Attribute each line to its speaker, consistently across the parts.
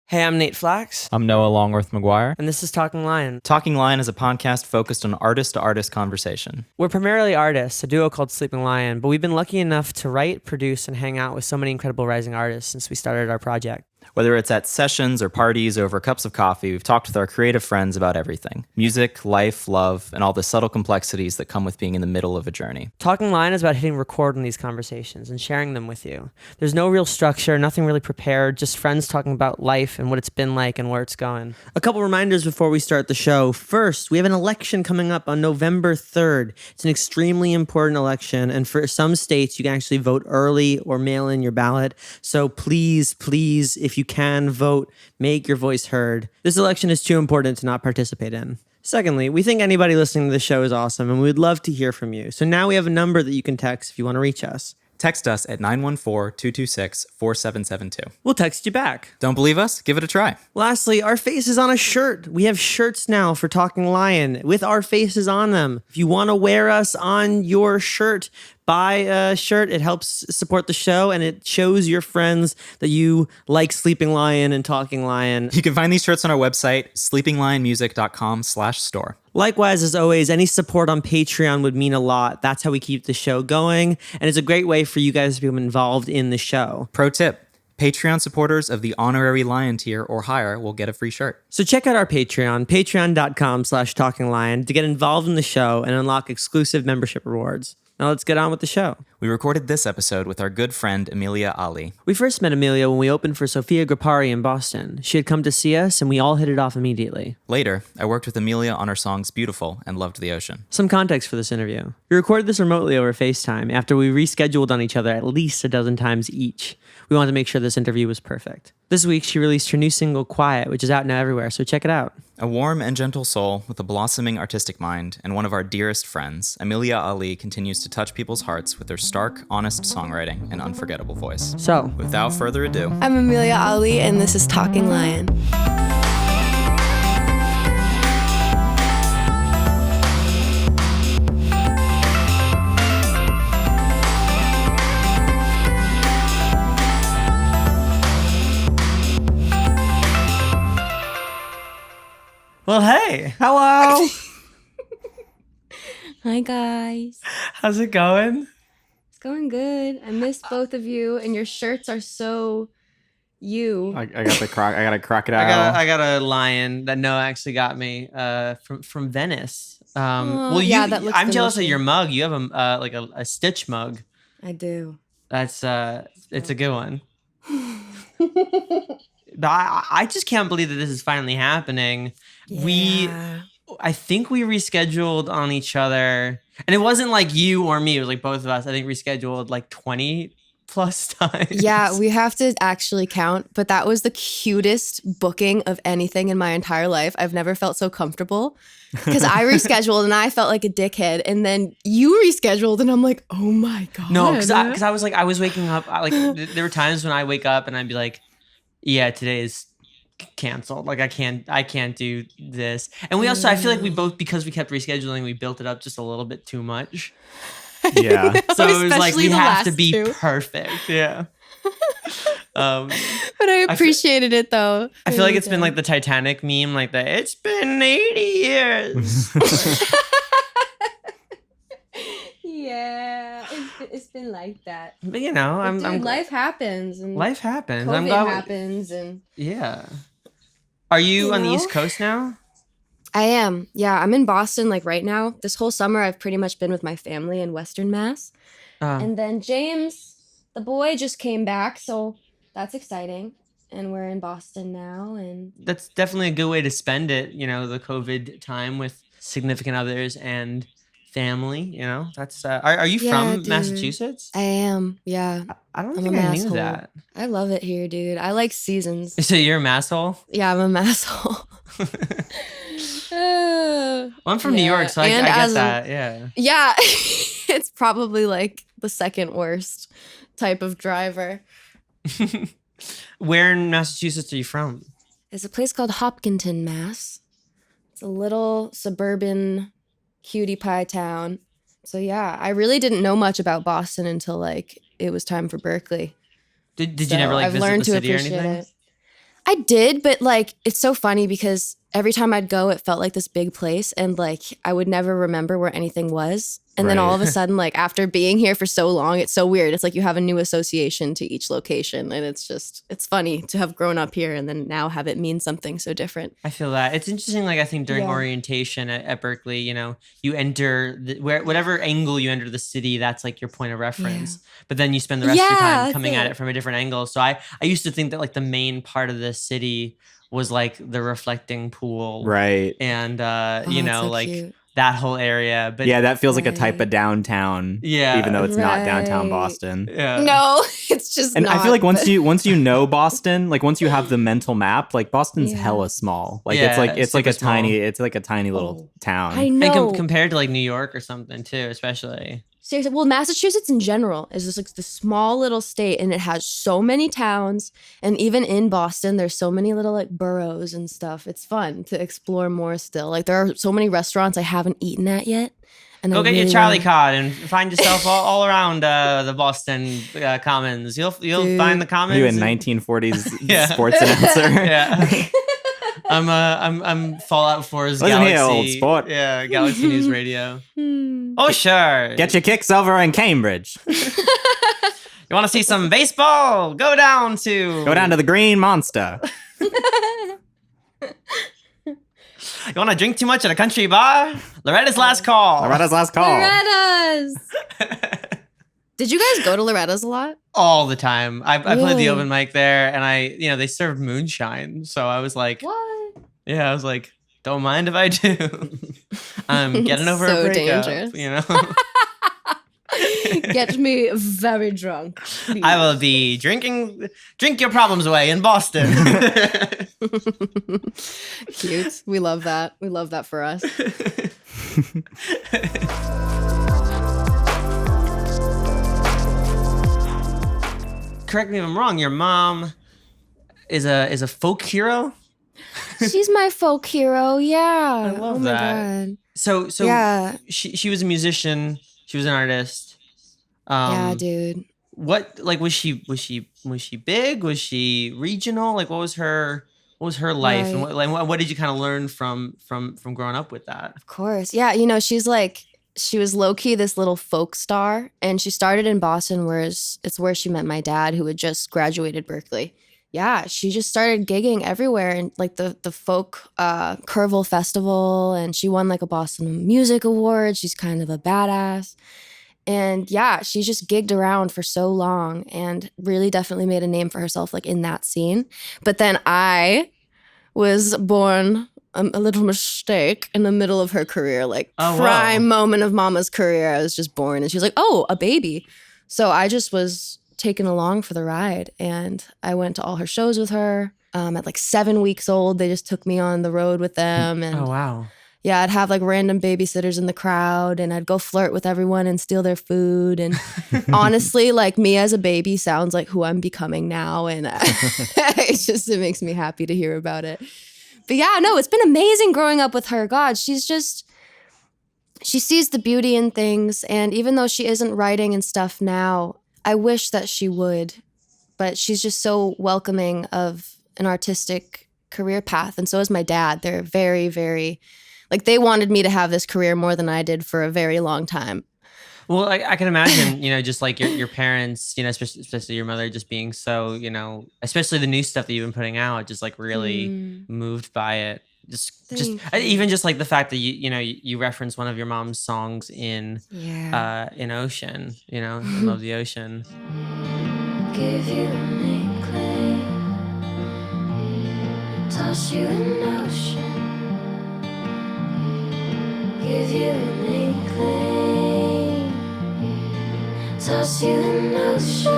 Speaker 1: Hey, I'm Nate Flax.
Speaker 2: I'm Noah Longworth McGuire.
Speaker 1: And this is Talking Lion.
Speaker 2: Talking Lion is a podcast focused on artist-to-artist conversation.
Speaker 1: We're primarily artists, a duo called Sleeping Lion, but we've been lucky enough to write, produce, and hang out with so many incredible rising artists since we started our project.
Speaker 2: Whether it's at sessions or parties or over cups of coffee, we've talked with our creative friends about everything. Music, life, love, and all the subtle complexities that come with being in the middle of a journey.
Speaker 1: Talking Lion is about hitting record on these conversations and sharing them with you. There's no real structure, nothing really prepared, just friends talking about life and what it's been like and where it's going. A couple reminders before we start the show. First, we have an election coming up on November 3rd. It's an extremely important election, and for some states, you can actually vote early or mail in your ballot. So please, if you can vote, make your voice heard. This election is too important to not participate in. Secondly, we think anybody listening to the show is awesome, and we would love to hear from you. So now we have a number that you can text if you want to reach us.
Speaker 2: Text us at 914-226-4772.
Speaker 1: We'll text you back.
Speaker 2: Don't believe us? Give it a try.
Speaker 1: Lastly, our face is on a shirt. We have shirts now for Talking Lion with our faces on them. If you want to wear us on your shirt, buy a shirt. It helps support the show, and it shows your friends that you like Sleeping Lion and Talking Lion.
Speaker 2: You can find these shirts on our website, sleepinglionmusic.com/store.
Speaker 1: Likewise, as always, any support on Patreon would mean a lot. That's how we keep the show going, and it's a great way for you guys to become involved in the show.
Speaker 2: Pro tip. Patreon supporters of the honorary Lion tier or higher will get a free shirt.
Speaker 1: So check out our Patreon, patreon.com/talkinglion, to get involved in the show and unlock exclusive membership rewards. Now let's get on with the show.
Speaker 2: We recorded this episode with our good friend Emilia Ali.
Speaker 1: We first met Emilia when we opened for Sofia Grappari in Boston. She had come to see us, and we all hit it off immediately.
Speaker 2: Later, I worked with Emilia on her songs Beautiful and Loved the Ocean.
Speaker 1: Some context for this interview. We recorded this remotely over FaceTime after we rescheduled on each other at least a dozen times each. We wanted to make sure this interview was perfect. This week, she released her new single, Quiet, which is out now everywhere, so check it out.
Speaker 2: A warm and gentle soul with a blossoming artistic mind and one of our dearest friends, Emilia Ali continues to touch people's hearts with her stark, honest songwriting and unforgettable voice.
Speaker 1: So,
Speaker 2: without further ado,
Speaker 3: I'm Emilia Ali, and this is Talking Lion.
Speaker 1: well, hey, hello.
Speaker 3: Hi, guys.
Speaker 1: How's it going?
Speaker 3: It's going good. I missed both of you, and your shirts are so you.
Speaker 2: I got a crocodile.
Speaker 1: I got a lion that Noah actually got me from Venice.
Speaker 3: That looks
Speaker 1: I'm jealous of
Speaker 3: delicious.
Speaker 1: your mug. You have a Stitch mug.
Speaker 3: I do.
Speaker 1: That's it's a good one. But I just can't believe that this is finally happening.
Speaker 3: Yeah.
Speaker 1: I think we rescheduled on each other, and it wasn't like you or me. It was like both of us. I think rescheduled like 20 plus times.
Speaker 3: Yeah, we have to actually count, but that was the cutest booking of anything in my entire life. I've never felt so comfortable because I rescheduled and I felt like a dickhead, and then you rescheduled and I'm like, oh my God.
Speaker 1: No, because I was like, I was waking up. There were times when I wake up and I'd be like, yeah, today is canceled. Like I can't do this. And we also, I feel like we both, because we kept rescheduling, we built it up just a little bit too much.
Speaker 2: Yeah.
Speaker 1: So it was like,
Speaker 3: Especially
Speaker 1: we
Speaker 3: the
Speaker 1: have to
Speaker 3: last
Speaker 1: be
Speaker 3: two.
Speaker 1: perfect. Yeah.
Speaker 3: But I appreciated it though.
Speaker 1: I feel like it's been like the Titanic meme, like that. It's been 80 years.
Speaker 3: Yeah, it's been like that.
Speaker 1: But you know, I'm
Speaker 3: life happens. And
Speaker 1: life happens.
Speaker 3: COVID
Speaker 1: I'm glad.
Speaker 3: happens, and
Speaker 1: Yeah. Are you on the East Coast now?
Speaker 3: I am. Yeah, I'm in Boston like right now. This whole summer, I've pretty much been with my family in Western Mass. And then James, the boy, just came back, so that's exciting. And we're in Boston now, and
Speaker 1: That's definitely a good way to spend it. You know, the COVID time with significant others and family. You know, that's. Are you
Speaker 3: Yeah,
Speaker 1: from
Speaker 3: dude.
Speaker 1: Massachusetts?
Speaker 3: I am. Yeah,
Speaker 1: I don't
Speaker 3: I'm
Speaker 1: think
Speaker 3: a
Speaker 1: I knew
Speaker 3: masshole.
Speaker 1: that.
Speaker 3: I love it here, dude. I like seasons.
Speaker 1: So you're a masshole?
Speaker 3: Yeah, I'm a masshole.
Speaker 1: Well, I'm from New
Speaker 3: Yeah,
Speaker 1: York, so I
Speaker 3: and
Speaker 1: get
Speaker 3: as a-
Speaker 1: that. Yeah.
Speaker 3: Yeah, it's probably like the second worst type of driver.
Speaker 1: Where in Massachusetts are you from?
Speaker 3: It's a place called Hopkinton, Mass. It's a little suburban cutie pie town. So yeah, I really didn't know much about Boston until like it was time for Berklee.
Speaker 1: Did
Speaker 3: So
Speaker 1: you never like
Speaker 3: I've
Speaker 1: visit
Speaker 3: learned
Speaker 1: the
Speaker 3: to
Speaker 1: city or
Speaker 3: appreciate
Speaker 1: anything?
Speaker 3: it. I did, but like it's so funny because every time I'd go, it felt like this big place, and like I would never remember where anything was. And then all of a sudden, like after being here for so long, it's so weird. It's like you have a new association to each location, and it's funny to have grown up here and then now have it mean something so different.
Speaker 1: I feel that. It's interesting, like I think during orientation at Berklee, you know, you enter whatever angle you enter the city, that's like your point of reference. Yeah. But then you spend the rest of your time coming at it from a different angle. So I used to think that like the main part of the city was like the reflecting pool.
Speaker 2: Right.
Speaker 1: And you know, so like cute. That whole area. But
Speaker 2: yeah, that feels like a type of downtown. Yeah. Even though it's not downtown Boston.
Speaker 3: Yeah. No, it's just
Speaker 2: and I feel like once you know Boston, like once you have the mental map, like Boston's hella small. Like it's like a tiny little town.
Speaker 3: I know.
Speaker 1: And compared to like New York or something too, especially.
Speaker 3: Seriously, well, Massachusetts in general is just like the small little state, and it has so many towns. And even in Boston, there's so many little like boroughs and stuff. It's fun to explore more still. Like there are so many restaurants I haven't eaten at yet. And
Speaker 1: go get your Charlie card and find yourself all around the Boston Commons. You'll find the Commons.
Speaker 2: You a 1940s sports announcer.
Speaker 1: Yeah. I'm Fallout 4's
Speaker 2: Listen
Speaker 1: Galaxy.
Speaker 2: Here, old sport.
Speaker 1: Yeah, Galaxy News Radio. Oh, sure.
Speaker 2: Get your kicks over in Cambridge.
Speaker 1: You want to see some baseball? Go down to
Speaker 2: the Green Monster.
Speaker 1: You want to drink too much at a country bar? Loretta's last call.
Speaker 3: Loretta's. Did you guys go to Loretta's a lot?
Speaker 1: All the time. I played the open mic there, and they served moonshine. So I was like,
Speaker 3: what?
Speaker 1: Yeah, I was like, don't mind if I do. I'm getting over a breakup, dangerous. You know.
Speaker 3: Get me very drunk, please.
Speaker 1: I will be drink your problems away in Boston.
Speaker 3: Cute. We love that. We love that for us.
Speaker 1: Correct me if I'm wrong. Your mom is a folk hero.
Speaker 3: She's my folk hero. Yeah.
Speaker 1: I love that.
Speaker 3: God.
Speaker 1: So yeah. She was a musician. She was an artist.
Speaker 3: Yeah, dude.
Speaker 1: What was she big? Was she regional? Like what was her life, right. and what did you kind of learn from growing up with that?
Speaker 3: Of course, yeah. You know, she was low key this little folk star, and she started in Boston, it's where she met my dad, who had just graduated Berklee. Yeah, she just started gigging everywhere, and like the folk Kerrville Festival, and she won like a Boston Music Award. She's kind of a badass. And yeah, she just gigged around for so long and really definitely made a name for herself like in that scene. But then I was born a little mistake in the middle of her career, like prime moment of Mama's career. I was just born and she was like, oh, a baby. So I just was taken along for the ride, and I went to all her shows with her. At like 7 weeks old, they just took me on the road with them. And
Speaker 1: oh, wow.
Speaker 3: Yeah, I'd have like random babysitters in the crowd, and I'd go flirt with everyone and steal their food. And honestly, like me as a baby sounds like who I'm becoming now. And it makes me happy to hear about it. But yeah, no, it's been amazing growing up with her. God, she sees the beauty in things. And even though she isn't writing and stuff now, I wish that she would. But she's just so welcoming of an artistic career path. And so is my dad. They're very, very... like they wanted me to have this career more than I did for a very long time.
Speaker 1: Well, I can imagine, just like your parents, especially your mother, just being so, especially the new stuff that you've been putting out, just like really moved by it. Even just like the fact that you reference one of your mom's songs in Ocean, I love the ocean. Give you an inkling, toss you an ocean. Give you an inkling, toss you an ocean.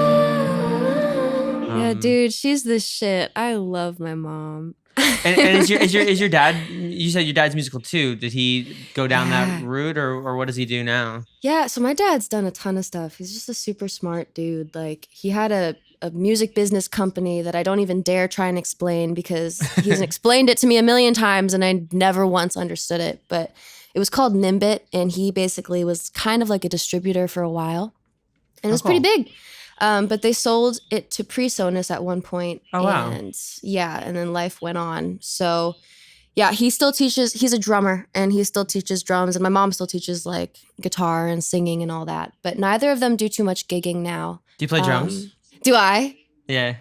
Speaker 1: Yeah, dude, she's the shit. I love my mom. and is your dad? You said your dad's musical too. Did he go down that route, or what does he do now?
Speaker 3: Yeah, so my dad's done a ton of stuff. He's just a super smart dude. Like he had a music business company that I don't even dare try and explain because he's explained it to me a million times and I never once understood it. But it was called Nimbit, and he basically was kind of like a distributor for a while. And it was pretty big. But they sold it to PreSonus at one point.
Speaker 1: Oh, wow.
Speaker 3: And then life went on. So yeah, he still teaches. He's a drummer, and he still teaches drums. And my mom still teaches like guitar and singing and all that. But neither of them do too much gigging now.
Speaker 1: Do you play drums?
Speaker 3: Do I?
Speaker 1: Yeah.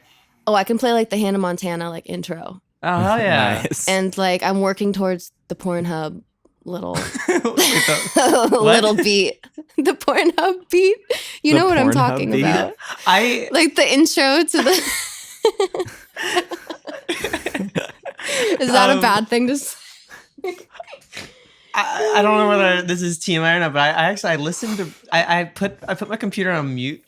Speaker 3: Oh, I can play like the Hannah Montana like intro.
Speaker 1: Oh, hell yeah.
Speaker 2: Nice.
Speaker 3: And like I'm working towards the PornHub little
Speaker 1: What?
Speaker 3: little beat. The PornHub beat. You
Speaker 2: The
Speaker 3: know what I'm
Speaker 2: PornHub
Speaker 3: talking
Speaker 2: beat?
Speaker 3: about.
Speaker 1: I
Speaker 3: Like the intro to the Is that a bad thing to say?
Speaker 1: I don't know whether this is TMI or not, but I listened to I put my computer on mute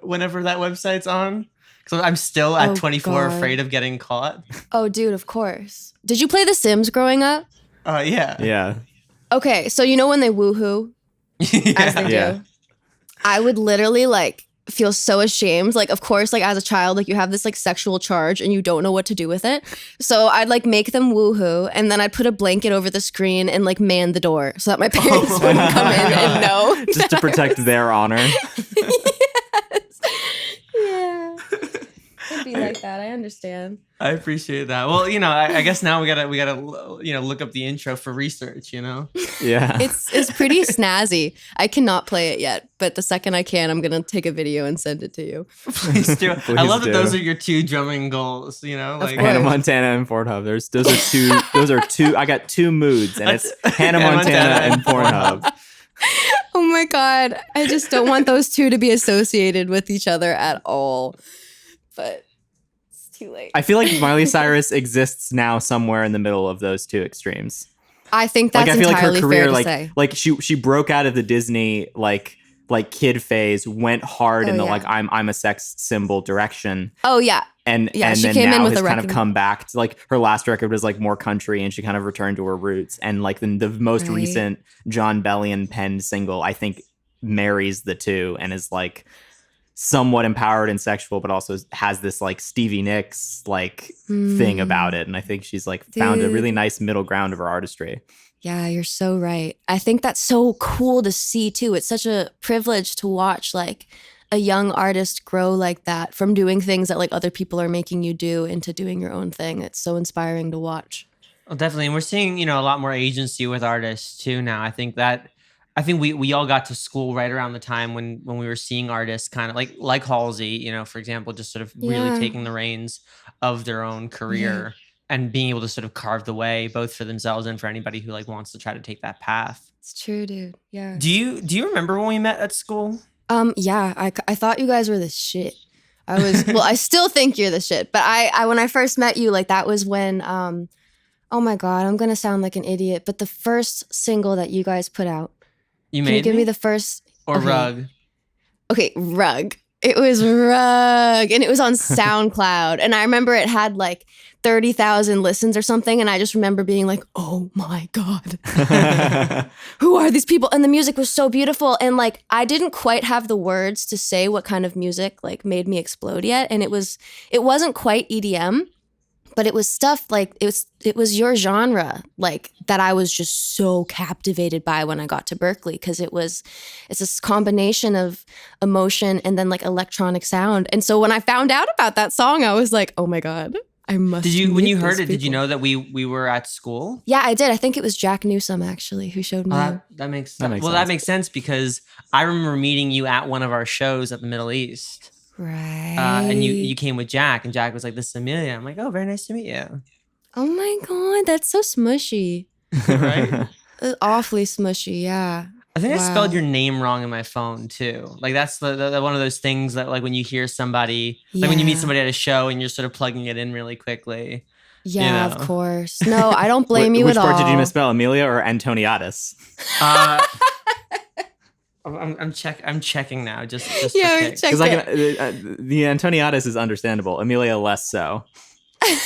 Speaker 1: whenever that website's on. So I'm still at 24
Speaker 3: God.
Speaker 1: afraid of getting caught.
Speaker 3: Oh, dude, of course. Did you play The Sims growing up?
Speaker 1: Yeah.
Speaker 2: Yeah.
Speaker 3: Okay, so you know when they woohoo as they
Speaker 2: Yeah.
Speaker 3: do? I would literally like feel so ashamed. Like, of course, like as a child, like you have this like sexual charge and you don't know what to do with it. So I'd like make them woohoo, and then I'd put a blanket over the screen and like man the door so that my parents wouldn't come in and know.
Speaker 2: Just to protect their honor.
Speaker 3: Yes. Yeah. It'd be like that. I understand.
Speaker 1: I appreciate that. Well, I guess now we gotta look up the intro for research.
Speaker 2: Yeah.
Speaker 3: It's pretty snazzy. I cannot play it yet, but the second I can, I'm gonna take a video and send it to you.
Speaker 1: Please do. I love that
Speaker 2: do.
Speaker 1: those are your two drumming goals. Like
Speaker 3: course.
Speaker 2: Hannah Montana and PornHub. Those are two. I got two moods, and it's Hannah Montana and PornHub.
Speaker 3: Oh my God. I just don't want those two to be associated with each other at all. But it's too late.
Speaker 2: I feel like Miley Cyrus exists now somewhere in the middle of those two extremes.
Speaker 3: I think that's
Speaker 2: I feel like her
Speaker 3: entirely
Speaker 2: career,
Speaker 3: fair to
Speaker 2: like
Speaker 3: say.
Speaker 2: she broke out of the Disney like kid phase, went hard in the
Speaker 3: yeah.
Speaker 2: like I'm a sex symbol direction.
Speaker 3: Oh yeah.
Speaker 2: And
Speaker 3: Yeah,
Speaker 2: and
Speaker 3: she
Speaker 2: then
Speaker 3: came in
Speaker 2: now
Speaker 3: with
Speaker 2: has
Speaker 3: a
Speaker 2: kind of
Speaker 3: record.
Speaker 2: come back to like her last record was like more country, and she kind of returned to her roots. And like the most
Speaker 3: Right.
Speaker 2: recent John Bellion penned single, I think, marries the two and is like somewhat empowered and sexual, but also has this like Stevie Nicks like thing about it. And I think she's like found a
Speaker 3: Dude.
Speaker 2: really nice middle ground of her artistry.
Speaker 3: Yeah, you're so right. I think that's so cool to see too. It's such a privilege to watch like a young artist grow like that from doing things that like other people are making you do into doing your own thing. It's so inspiring to watch.
Speaker 1: Well, definitely, and we're seeing a lot more agency with artists too now. I think we all got to school right around the time when we were seeing artists kind of like Halsey, for example, just sort of really
Speaker 3: Yeah.
Speaker 1: taking the reins of their own career and being able to sort of carve the way both for themselves and for anybody who like wants to try to take that path.
Speaker 3: It's true, dude. Yeah.
Speaker 1: Do you remember when we met at school?
Speaker 3: Yeah, I thought you guys were the shit. I still think you're the shit. But I when I first met you, like that was when, oh my God, I'm going to sound like an idiot. But the first single that you guys put out,
Speaker 1: You
Speaker 3: can you
Speaker 1: made
Speaker 3: give
Speaker 1: me?
Speaker 3: me the first?
Speaker 1: Or
Speaker 3: okay.
Speaker 1: Rug?
Speaker 3: Okay, Rug. It was Rug. And it was on SoundCloud. And I remember it had like 30,000 listens or something. And I just remember being like, oh my God, who are these people? And the music was so beautiful. And like, I didn't quite have the words to say what kind of music like made me explode yet. And it wasn't quite EDM, but it was stuff like, it was your genre, like that I was just so captivated by when I got to Berklee. Cause it's this combination of emotion and then like electronic sound. And so when I found out about that song, I was like, oh my God, I must.
Speaker 1: Did you when
Speaker 3: meet
Speaker 1: you heard
Speaker 3: these
Speaker 1: it? Did you
Speaker 3: people.
Speaker 1: know that we were at school?
Speaker 3: Yeah, I did. I think it was Jack Newsom actually who showed me.
Speaker 1: That makes
Speaker 2: That makes
Speaker 1: well
Speaker 2: sense.
Speaker 1: that makes sense because I remember meeting you at one of our shows at the Middle East.
Speaker 3: Right.
Speaker 1: And you came with Jack, and Jack was like, "This is Emilia." I'm like, "Oh, very nice to meet you."
Speaker 3: Oh my God, that's so smushy.
Speaker 1: Right?
Speaker 3: Awfully smushy, yeah.
Speaker 1: I think I
Speaker 3: Wow.
Speaker 1: spelled your name wrong in my phone too. Like that's the one of those things that like when you hear somebody, like when you meet
Speaker 3: Yeah.
Speaker 1: somebody at a show and you're sort of plugging it in really quickly.
Speaker 3: Yeah,
Speaker 1: know.
Speaker 3: of course. No, I don't blame you
Speaker 2: Which
Speaker 3: at all.
Speaker 2: part did you misspell, Emilia or Antoniadis?
Speaker 1: I'm checking now. Just
Speaker 3: Yeah,
Speaker 1: for
Speaker 3: we
Speaker 1: kicks.
Speaker 3: check-
Speaker 2: Because the Antoniadis is understandable. Emilia less so.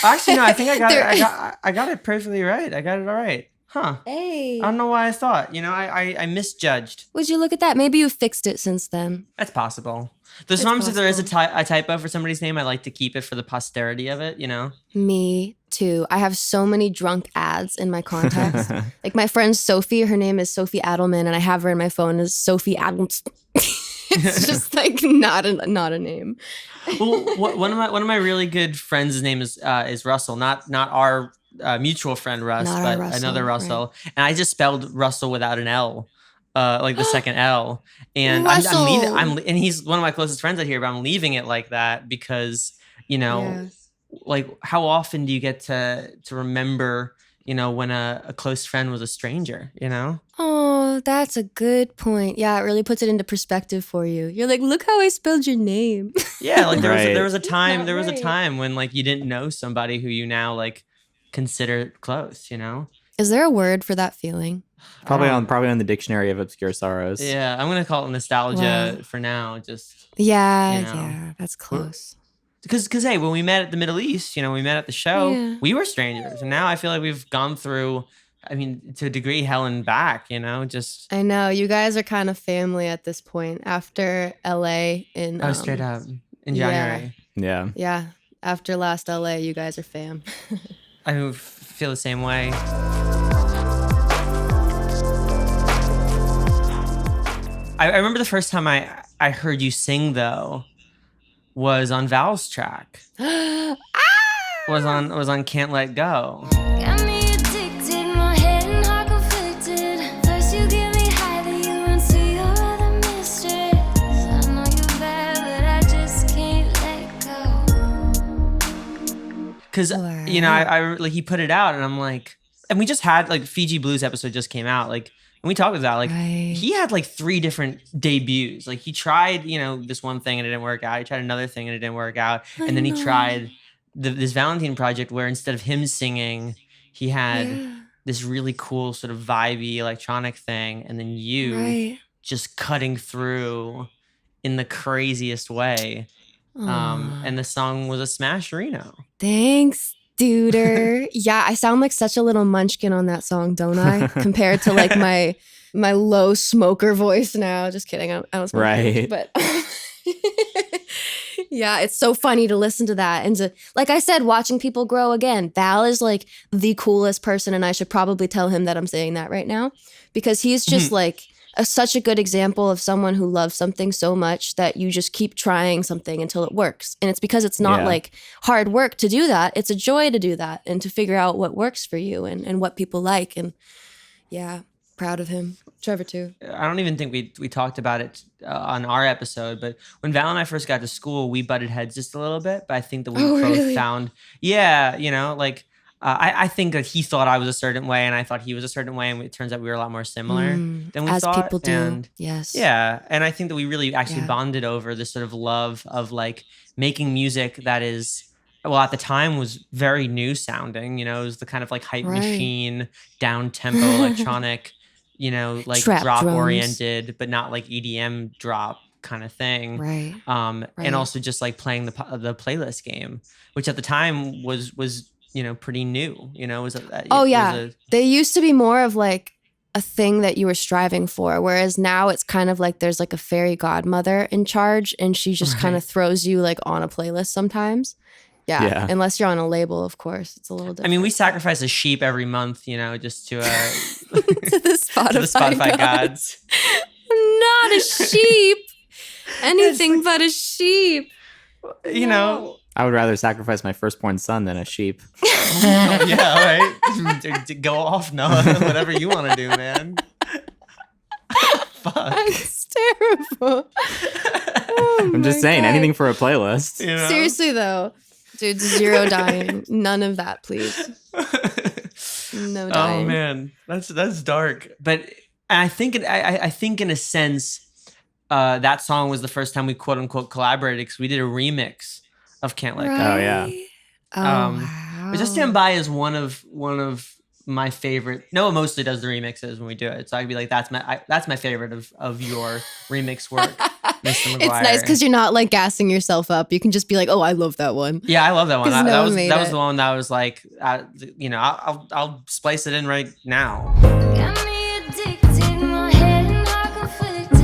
Speaker 1: Actually, no. I think
Speaker 3: There-
Speaker 1: I got it perfectly right. I got it all right. Huh.
Speaker 3: Hey.
Speaker 1: I don't know why I thought. I misjudged.
Speaker 3: Would you look at that? Maybe you fixed it since then.
Speaker 1: That's possible. There's
Speaker 3: It's
Speaker 1: sometimes if there is a typo for somebody's name, I like to keep it for the posterity of it.
Speaker 3: Me too. I have so many drunk ads in my contacts. Like my friend Sophie, her name is Sophie Adelman, and I have her in my phone as Sophie Adelman. It's just like not a name.
Speaker 1: Well, one of my really good friends' name is Russell, not our mutual friend Russ,
Speaker 3: Not
Speaker 1: but
Speaker 3: our Russell,
Speaker 1: another Russell.
Speaker 3: right.
Speaker 1: And I just spelled Russell without an L, like the second L. And
Speaker 3: Russell.
Speaker 1: and he's one of my closest friends out here, but I'm leaving it like that because, like how often do you get to remember, when a close friend was a stranger,
Speaker 3: Oh, that's a good point. Yeah, it really puts it into perspective for you. You're like, look how I spelled your name.
Speaker 1: Yeah, like
Speaker 2: Right.
Speaker 1: there was a time
Speaker 3: right.
Speaker 1: when like you didn't know somebody who you now like consider close,
Speaker 3: Is there a word for that feeling?
Speaker 2: Probably on the dictionary of obscure sorrows.
Speaker 1: Yeah, I'm gonna call it nostalgia for now, just
Speaker 3: Yeah, that's close.
Speaker 1: because hey, when we met at the Middle East, we met at the show,
Speaker 3: Yeah.
Speaker 1: we were strangers, and now I feel like we've gone through, I mean, to a degree, hell and back, just
Speaker 3: I know, you guys are kind of family at this point after LA in
Speaker 1: straight up in
Speaker 3: yeah.
Speaker 1: January.
Speaker 2: Yeah.
Speaker 3: Yeah, after last LA, you guys are fam.
Speaker 1: I feel the same way. I remember the first time I heard you sing though was on Val's track. Was on Can't Let Go.
Speaker 4: Got me addicted, my head and heart conflicted. First you get me high, then you run to your other mistress. I know you're bad, but I just can't let go.
Speaker 1: Cause I like he put it out and I'm like, and we just had like Fiji Blues episode just came out, like, and we talked about like
Speaker 3: Right.
Speaker 1: he had like 3 different debuts. Like he tried, this one thing and it didn't work out. He tried another thing and it didn't work out. And then he tried this Valentine project where instead of him singing, he had this really cool sort of vibey electronic thing, and then you just cutting through in the craziest way. And the song was a smash Reno.
Speaker 3: Thanks, duder. Yeah, I sound like such a little munchkin on that song, don't I? Compared to like my low smoker voice now. Just kidding. I don't smoke.
Speaker 2: Right.
Speaker 3: But yeah, it's so funny to listen to that. And to, like I said, watching people grow again. Val is like the coolest person, and I should probably tell him that I'm saying that right now, because he's just like such a good example of someone who loves something so much that you just keep trying something until it works. And it's because it's not like hard work to do that. It's a joy to do that and to figure out what works for you and what people like. And yeah, proud of him. Trevor too.
Speaker 1: I don't even think we talked about it on our episode, but when Val and I first got to school, we butted heads just a little bit. But I think that we both found, I think that he thought I was a certain way and I thought he was a certain way, and it turns out we were a lot more similar than we
Speaker 3: as
Speaker 1: thought.
Speaker 3: As people do,
Speaker 1: and
Speaker 3: yes.
Speaker 1: Yeah, and I think that we really actually bonded over this sort of love of like making music that is, well, at the time was very new sounding. It was the kind of like hype machine, down tempo electronic, like
Speaker 3: Trap
Speaker 1: drop
Speaker 3: drums.
Speaker 1: oriented, but not like EDM drop kind of thing.
Speaker 3: Right.
Speaker 1: And also just like playing the playlist game, which at the time was pretty new.
Speaker 3: They used to be more of like a thing that you were striving for, whereas now it's kind of like there's like a fairy godmother in charge, and she just kind of throws you like on a playlist sometimes. Yeah, unless you're on a label, of course, it's a little different.
Speaker 1: I mean, we sacrifice a sheep every month, just to
Speaker 3: to the Spotify,
Speaker 1: gods.
Speaker 3: Not a sheep. Anything but a sheep.
Speaker 2: I would rather sacrifice my firstborn son than a sheep.
Speaker 1: Yeah, right. to go off, Noah. Whatever you want to do, man. Fuck.
Speaker 3: That's terrible.
Speaker 2: I'm just saying, anything for a playlist.
Speaker 3: Seriously though, dude, 0 dying. None of that, please. No dying.
Speaker 1: Oh man, that's dark. But I think in a sense, that song was the first time we quote unquote collaborated, because we did a remix of Can't Let Go.
Speaker 2: Oh yeah.
Speaker 3: Wow.
Speaker 1: But Just Stand By is one of my favorite. Noah mostly does the remixes when we do it, so I'd be like, that's my favorite of your remix work, Mr. McGuire.
Speaker 3: It's nice because you're not like gassing yourself up. You can just be like, oh, I love that one.
Speaker 1: Yeah, I love that one.
Speaker 3: That
Speaker 1: was the one that was like, I'll splice it in right now.
Speaker 4: Got me addicted, my head and heart conflicted.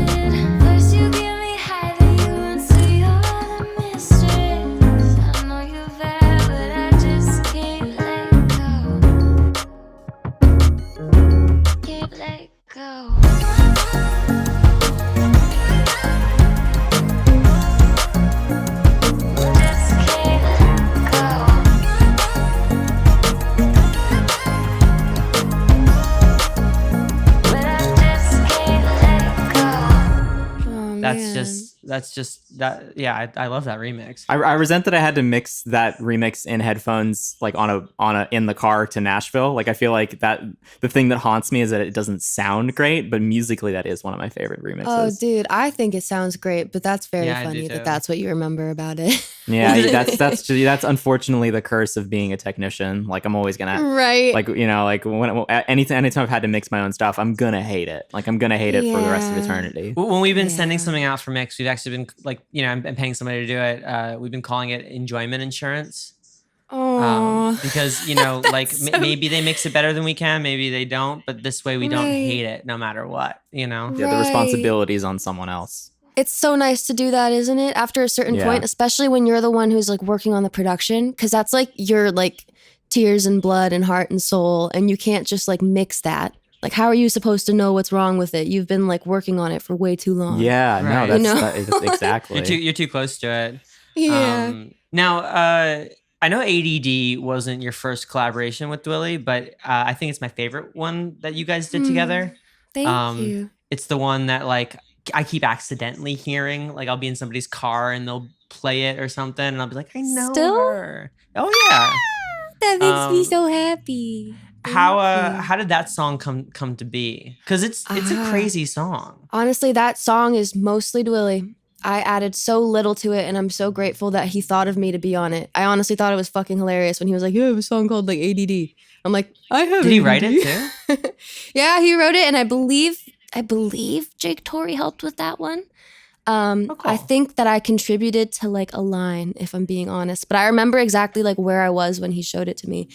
Speaker 4: First you get me high, then you run to your other mistress. I know you're bad, but I just can't let go. Can't let go.
Speaker 1: that's just that. Yeah, I love that remix.
Speaker 2: I resent that I had to mix that remix in headphones, like on a in the car to Nashville. Like I feel like that the thing that haunts me is that it doesn't sound great, but musically that is one of my favorite remixes.
Speaker 3: Oh, dude, I think it sounds great, but that's very
Speaker 1: Yeah, I do
Speaker 3: funny
Speaker 1: too.
Speaker 3: that that's what you remember about it.
Speaker 2: Yeah, that's unfortunately the curse of being a technician. Like I'm always gonna
Speaker 3: Right.
Speaker 2: like like anytime I've had to mix my own stuff, I'm gonna hate it. Like I'm gonna hate it for the rest of
Speaker 3: Yeah.
Speaker 2: eternity.
Speaker 1: When we've been sending something out for mix, we've actually been like, I'm paying somebody to do it. We've been calling it enjoyment insurance.
Speaker 3: Oh,
Speaker 1: Because like maybe they mix it better than we can, maybe they don't, but this way we don't hate it no matter what.
Speaker 2: Yeah, the responsibility is on someone else.
Speaker 3: it's so nice to do that, isn't it? After a certain point, especially when you're the one who's like working on the production, because that's like your like tears and blood and heart and soul, and you can't just like mix that. Like, how are you supposed to know what's wrong with it? You've been like working on it for way too long.
Speaker 2: Yeah,
Speaker 1: Right.
Speaker 2: no,
Speaker 3: You know?
Speaker 2: that's exactly.
Speaker 1: You're too close to it.
Speaker 3: Yeah.
Speaker 1: Now, I know ADD wasn't your first collaboration with dwilly, but I think it's my favorite one that you guys did together.
Speaker 3: Thank you.
Speaker 1: It's the one that like I keep accidentally hearing. Like I'll be in somebody's car and they'll play it or something, and I'll be like, I know
Speaker 3: Still?
Speaker 1: her. Oh yeah.
Speaker 3: That makes me
Speaker 1: um,
Speaker 3: so happy.
Speaker 1: How did that song come to be? Because it's a crazy song.
Speaker 3: Honestly, that song is mostly dwilly. I added so little to it, and I'm so grateful that he thought of me to be on it. I honestly thought it was fucking hilarious when he was like, "Yeah, I have a song called like ADD." I'm like, "I have."
Speaker 1: Did he
Speaker 3: ADD.
Speaker 1: write it too?
Speaker 3: Yeah, he wrote it, and I believe Jake Torrey helped with that one.
Speaker 1: cool.
Speaker 3: I think that I contributed to like a line, if I'm being honest. But I remember exactly like where I was when he showed it to me.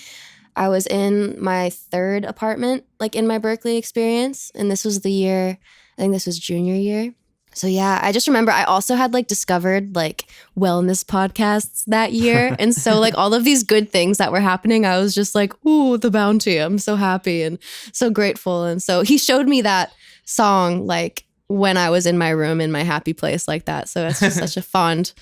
Speaker 3: I was in my third apartment, like in my Berklee experience, and this was the year. I think this was junior year. So yeah, I just remember I also had like discovered like wellness podcasts that year. And so like all of these good things that were happening, I was just like, ooh, the bounty. I'm so happy and so grateful. And so he showed me that song like when I was in my room in my happy place like that. So it's just such a fond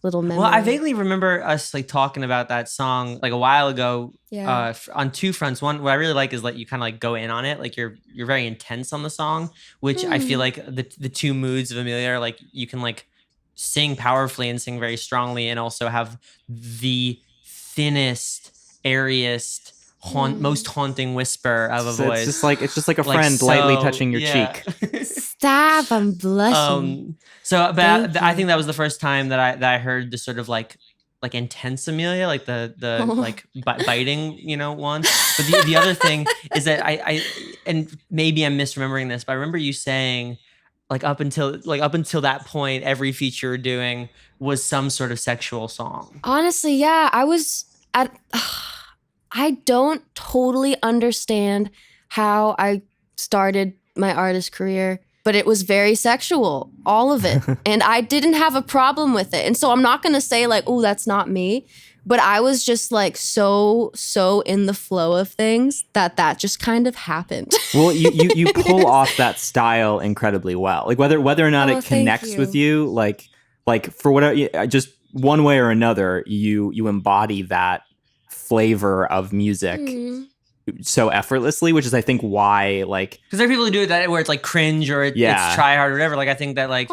Speaker 3: little memory.
Speaker 1: Well, I vaguely remember us like talking about that song like a while ago.
Speaker 3: Yeah.
Speaker 1: On two fronts. One, what I really like is like you kind of like go in on it, like you're very intense on the song, which I feel like the two moods of Emilia are like you can like sing powerfully and sing very strongly, and also have the thinnest, airiest, most haunting whisper of a
Speaker 2: So
Speaker 1: voice.
Speaker 2: it's just like a friend lightly
Speaker 1: so-
Speaker 2: touching your
Speaker 1: yeah.
Speaker 2: cheek.
Speaker 3: Stop, I'm blushing.
Speaker 1: So, but
Speaker 3: Thank
Speaker 1: I
Speaker 3: you.
Speaker 1: think that was the first time that I heard the sort of like intense Emilia, like the like biting, one. But the other thing is that I and maybe I'm misremembering this, but I remember you saying like up until that point, every feature you were doing was some sort of sexual song.
Speaker 3: Honestly, yeah, I don't totally understand how I started my artist career, but it was very sexual, all of it. And I didn't have a problem with it. And so I'm not going to say like, oh, that's not me. But I was just like so in the flow of things that just kind of happened.
Speaker 2: Well, you pull off that style incredibly well. Like whether or not
Speaker 3: Oh,
Speaker 2: it
Speaker 3: thank
Speaker 2: connects
Speaker 3: you.
Speaker 2: with you, like for whatever, just one way or another, you embody that flavor of music so effortlessly, which is I think why like
Speaker 1: Because there are people who do that where it's like cringe or it's try hard or whatever. Like I think that like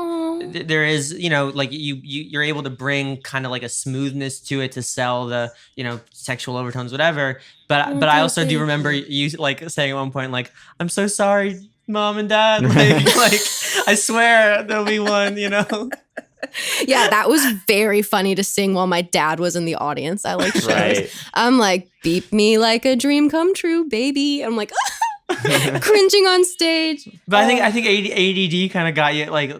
Speaker 1: there is, like you're able to bring kind of like a smoothness to it to sell the, sexual overtones, whatever. But I also do remember you like saying at one point, like, I'm so sorry, mom and dad. Like I swear there'll be one,
Speaker 3: Yeah, that was very funny to sing while my dad was in the audience. I like shows.
Speaker 2: Right.
Speaker 3: I'm like, beep me like a dream come true, baby. I'm like cringing on stage.
Speaker 1: But I think ADD kind of got you like,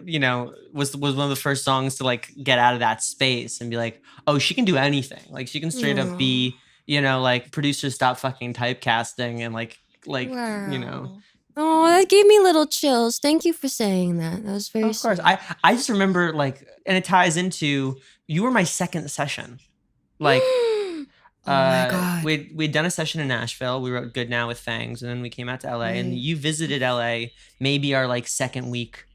Speaker 1: was one of the first songs to like get out of that space and be like, oh, she can do anything. Like she can straight up be, like producers stop fucking typecasting and like,
Speaker 3: Wow. Oh, that gave me little chills. Thank you for saying that. That was very
Speaker 1: Of course. I just remember like, and it ties into, you were my second session. Like,
Speaker 3: oh my God.
Speaker 1: we'd done a session in Nashville. We wrote Good Now with Fangs, and then we came out to LA, and you visited LA maybe our like second week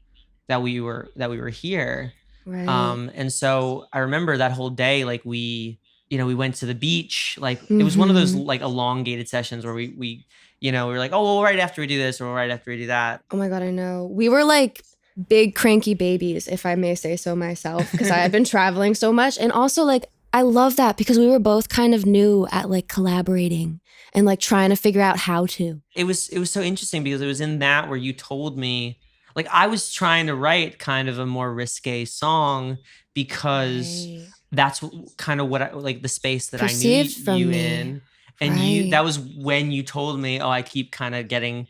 Speaker 1: that we were here.
Speaker 3: Right.
Speaker 1: And so I remember that whole day, like we went to the beach. Like it was one of those like elongated sessions where we were like, oh, well, right after we do this or right after we do that.
Speaker 3: Oh my God, I know. We were like big cranky babies, if I may say so myself, because I have been traveling so much. And also like, I love that because we were both kind of new at like collaborating and like trying to figure out how to.
Speaker 1: It was so interesting because it was in that where you told me, like, I was trying to write kind of a more risque song because that's kind of what I, like the space that
Speaker 3: Perceived
Speaker 1: I
Speaker 3: from
Speaker 1: knew you
Speaker 3: me.
Speaker 1: in. And that was when you told me, oh, I keep kind of getting,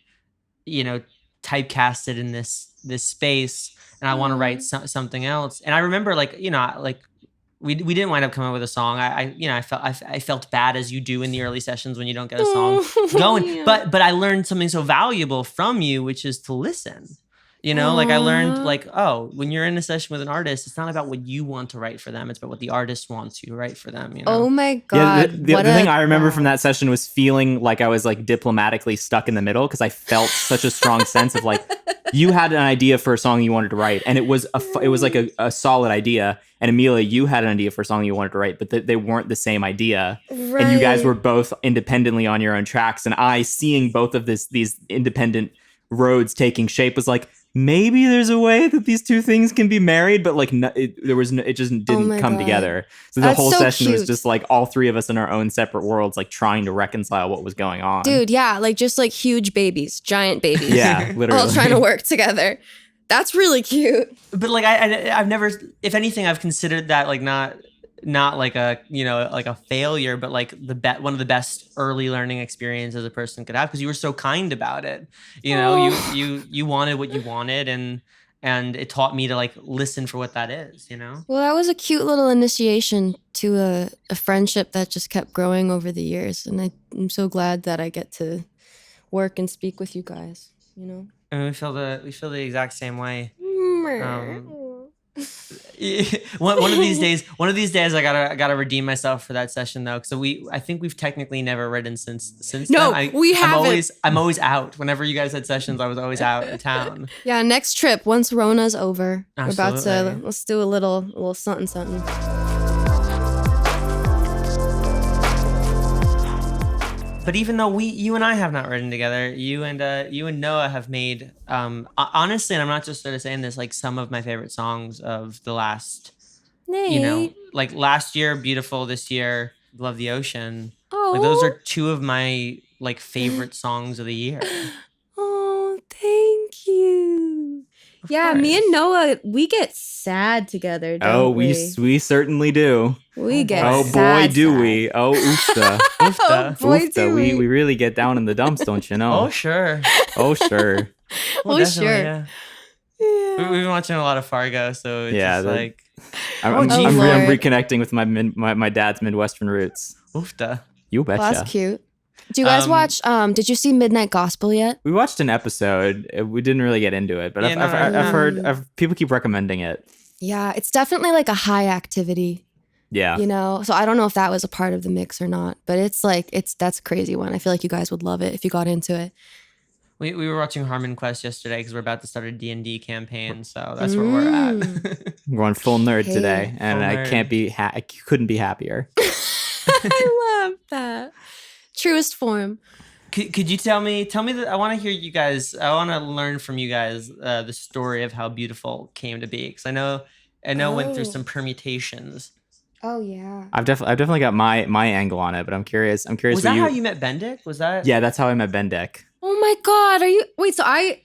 Speaker 1: typecasted in this space, and I want to write something else. And I remember, like, we didn't wind up coming up with a song. I felt bad, as you do in the early sessions when you don't get a song going.
Speaker 3: Yeah.
Speaker 1: But I learned something so valuable from you, which is to listen. Like I learned, like, oh, when you're in a session with an artist, it's not about what you want to write for them. It's about what the artist wants you to write for them.
Speaker 3: Oh my
Speaker 2: Yeah,
Speaker 3: God.
Speaker 2: the thing I remember from that session was feeling like I was like diplomatically stuck in the middle because I felt such a strong sense of like, you had an idea for a song you wanted to write, and it was like a solid idea. And Emilia, you had an idea for a song you wanted to write, but they weren't the same idea.
Speaker 3: Right.
Speaker 2: And you guys were both independently on your own tracks. And I, seeing both of these independent roads taking shape, was like, maybe there's a way that these two things can be married, but like it just didn't come together. So the whole session was just like all three of us in our own separate worlds, like trying to reconcile what was going on.
Speaker 3: Dude, yeah, like just like huge babies, giant babies.
Speaker 2: Yeah, literally.
Speaker 3: All trying to work together. That's really cute.
Speaker 1: But like I've never, if anything, I've considered that like not like a like a failure, but like one of the best early learning experiences a person could have, because you were so kind about it. You wanted what you wanted, and it taught me to like listen for what that is.
Speaker 3: Well, that was a cute little initiation to a friendship that just kept growing over the years, and I'm so glad that I get to work and speak with you guys.
Speaker 1: And we feel the exact same way. One of these days I gotta redeem myself for that session though, because I think we've technically never written since
Speaker 3: No,
Speaker 1: then.
Speaker 3: we haven't.
Speaker 1: I'm always out. Whenever you guys had sessions, I was always out of town.
Speaker 3: Yeah, next trip once Rona's over,
Speaker 1: Absolutely.
Speaker 3: we're about to let's do a little something.
Speaker 1: But even though you and I have not written together, you and Noah have made honestly, and I'm not just sort of saying this, like some of my favorite songs of the last, like last year, Beautiful, this year, Love the Ocean.
Speaker 3: Oh,
Speaker 1: Like those are two of my like favorite songs of the year.
Speaker 3: Oh, thank you. Yeah,
Speaker 1: course.
Speaker 3: me and Noah, we get sad together. Don't
Speaker 2: Oh, we certainly do.
Speaker 3: We get
Speaker 2: Oh
Speaker 3: sad,
Speaker 2: boy, do
Speaker 3: sad.
Speaker 2: we? Oh, oofta.
Speaker 3: Oh boy,
Speaker 2: Oofta.
Speaker 3: do
Speaker 2: We
Speaker 3: we.
Speaker 2: really get down in the dumps, don't you know?
Speaker 1: Oh sure.
Speaker 2: Oh, sure.
Speaker 1: Well,
Speaker 3: Oh,
Speaker 1: definitely,
Speaker 3: sure.
Speaker 1: yeah.
Speaker 3: Yeah.
Speaker 1: We've been watching a lot of Fargo, so it's
Speaker 2: Yeah,
Speaker 1: just like
Speaker 2: I'm
Speaker 3: Oh,
Speaker 2: I'm
Speaker 3: Lord.
Speaker 2: reconnecting with my dad's Midwestern roots.
Speaker 1: oofta.
Speaker 2: You
Speaker 3: Well,
Speaker 2: betcha.
Speaker 3: that's cute. Do you guys watch? Did you see Midnight Gospel yet?
Speaker 2: We watched an episode. We didn't really get into it, but
Speaker 1: Yeah,
Speaker 2: I've heard people keep recommending it.
Speaker 3: Yeah, it's definitely like a high activity.
Speaker 2: Yeah.
Speaker 3: So I don't know if that was a part of the mix or not, but that's a crazy one. I feel like you guys would love it if you got into it.
Speaker 1: We were watching Harmon Quest yesterday because we're about to start a D&D campaign, so that's where we're at.
Speaker 2: I'm going full nerd
Speaker 3: Hey.
Speaker 2: today, and
Speaker 1: Full
Speaker 2: I
Speaker 1: nerd.
Speaker 2: can't be I couldn't be happier.
Speaker 3: I love that. Truest form.
Speaker 1: Could you tell me that I want to hear you guys, I want to learn from you guys the story of how Beautiful came to be, because I know went through
Speaker 3: Oh.
Speaker 1: some permutations.
Speaker 3: Oh yeah.
Speaker 2: I've definitely got my angle on it, but I'm curious.
Speaker 1: Was
Speaker 2: what
Speaker 1: that how you met Bendick? Was that?
Speaker 2: Yeah, that's how I met Bendick.
Speaker 3: Oh my God. Are you? Wait. So I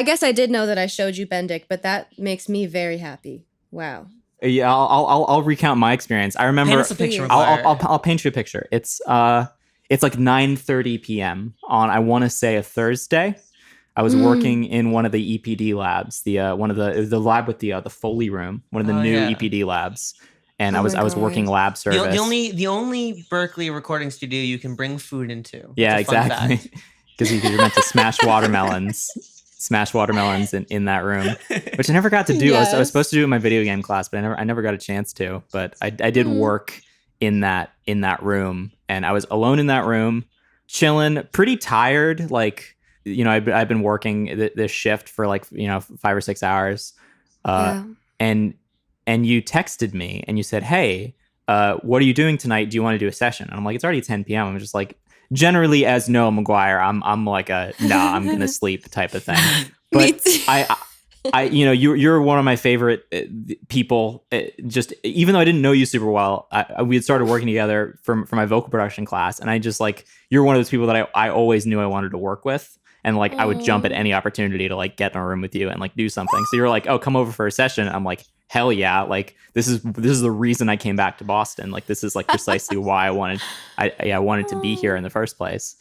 Speaker 3: guess I did know that I showed you Bendick, but that makes me very happy. Wow.
Speaker 2: Yeah, I'll recount my experience. I remember.
Speaker 1: Paint us a picture.
Speaker 2: I'll paint you a picture. It's like 9:30 p.m. on, I want to say, a Thursday. I was working in one of the EPD labs, the lab with the Foley room, one of the new EPD labs, and
Speaker 3: Oh
Speaker 2: I was
Speaker 3: my God.
Speaker 2: working lab service.
Speaker 1: The only Berklee recording studio you can bring food into.
Speaker 2: Yeah,
Speaker 1: It's a fun
Speaker 2: exactly.
Speaker 1: fact.
Speaker 2: Because you're meant to smash watermelons in that room, which I never got to do. I was
Speaker 3: Yes.
Speaker 2: supposed to do it in my video game class, but I never got a chance to. But I did work in that room, and I was alone in that room, chilling, pretty tired. Like, I've been working this shift for like 5 or 6 hours,
Speaker 3: Yeah.
Speaker 2: and you texted me and you said, "Hey, what are you doing tonight? Do you want to do a session?" And I'm like, "It's already 10 p.m." I'm just like, generally as Noah McGuire, I'm like a nah, I'm gonna sleep type of thing.
Speaker 3: Me
Speaker 2: But
Speaker 3: too.
Speaker 2: You're one of my favorite people. Just even though I didn't know you super well, we had started working together for my vocal production class, and I just like you're one of those people that I always knew I wanted to work with, and like I would jump at any opportunity to like get in a room with you and like do something. So you're like, oh, come over for a session. I'm like, hell yeah! Like this is the reason I came back to Boston. Like this is like precisely why I wanted to be here in the first place,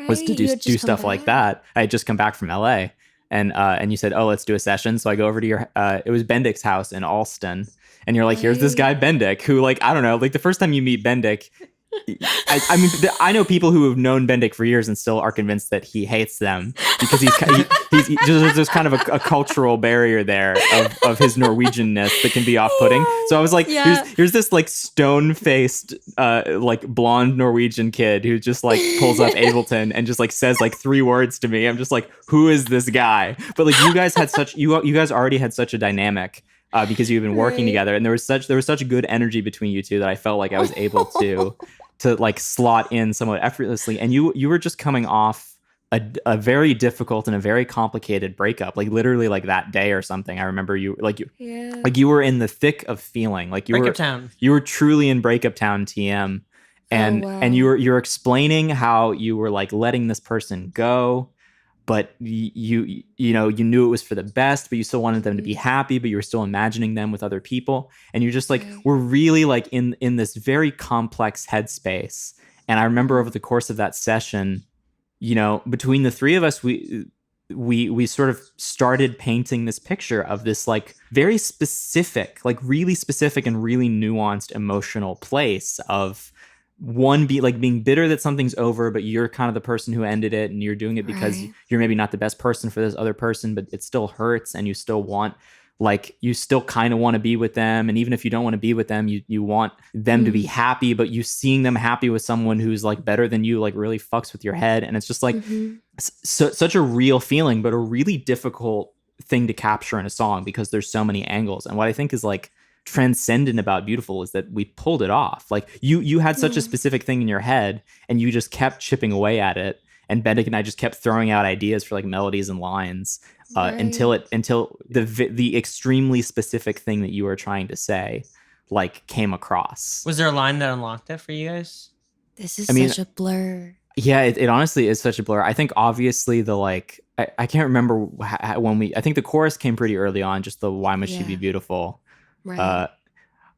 Speaker 2: was to do stuff like that. I had just come back from LA. And you said, oh, let's do a session. So I go over to your, it was Bendik's house in Alston. And you're like, here's this guy, Bendik, who like, I don't know, like the first time you meet Bendik, I mean, I know people who have known Bendik for years and still are convinced that he hates them because there's kind of a cultural barrier there of his Norwegian-ness that can be off-putting. So I was like, here's this like stone-faced, like blonde Norwegian kid who just like pulls up Ableton and just like says like 3 words to me. I'm just like, who is this guy? But like you guys had such, you guys already had such a dynamic because you've been working together, and there was such good energy between you two that I felt like I was able to like slot in somewhat effortlessly. And you were just coming off a very difficult and a very complicated breakup, like literally like that day or something. I remember you like you were in the thick of feeling like you were truly in breakup town, TM, and and you're explaining how you were like letting this person go. But you knew it was for the best, but you still wanted them to be happy, but you were still imagining them with other people. And you're just like, we're really like in this very complex headspace. And I remember over the course of that session, between the 3 of us, we sort of started painting this picture of this like very specific, like really specific and really nuanced emotional place of being bitter that something's over, but you're kind of the person who ended it, and you're doing it because you're maybe not the best person for this other person, but it still hurts, and you still want, like, you still kind of want to be with them. And even if you don't want to be with them, you want them to be happy, but you seeing them happy with someone who's like better than you, like really fucks with your head. And it's just like such a real feeling, but a really difficult thing to capture in a song because there's so many angles. And what I think is like transcendent about Beautiful is that we pulled it off. Like you had such a specific thing in your head, and you just kept chipping away at it. And Bendik and I just kept throwing out ideas for like melodies and lines until the extremely specific thing that you were trying to say like came across.
Speaker 1: Was there a line that unlocked it for you guys?
Speaker 3: This is such a blur.
Speaker 2: Yeah, it honestly is such a blur. I think obviously the like I can't remember when I think the chorus came pretty early on, just the why must she be beautiful.
Speaker 3: Right.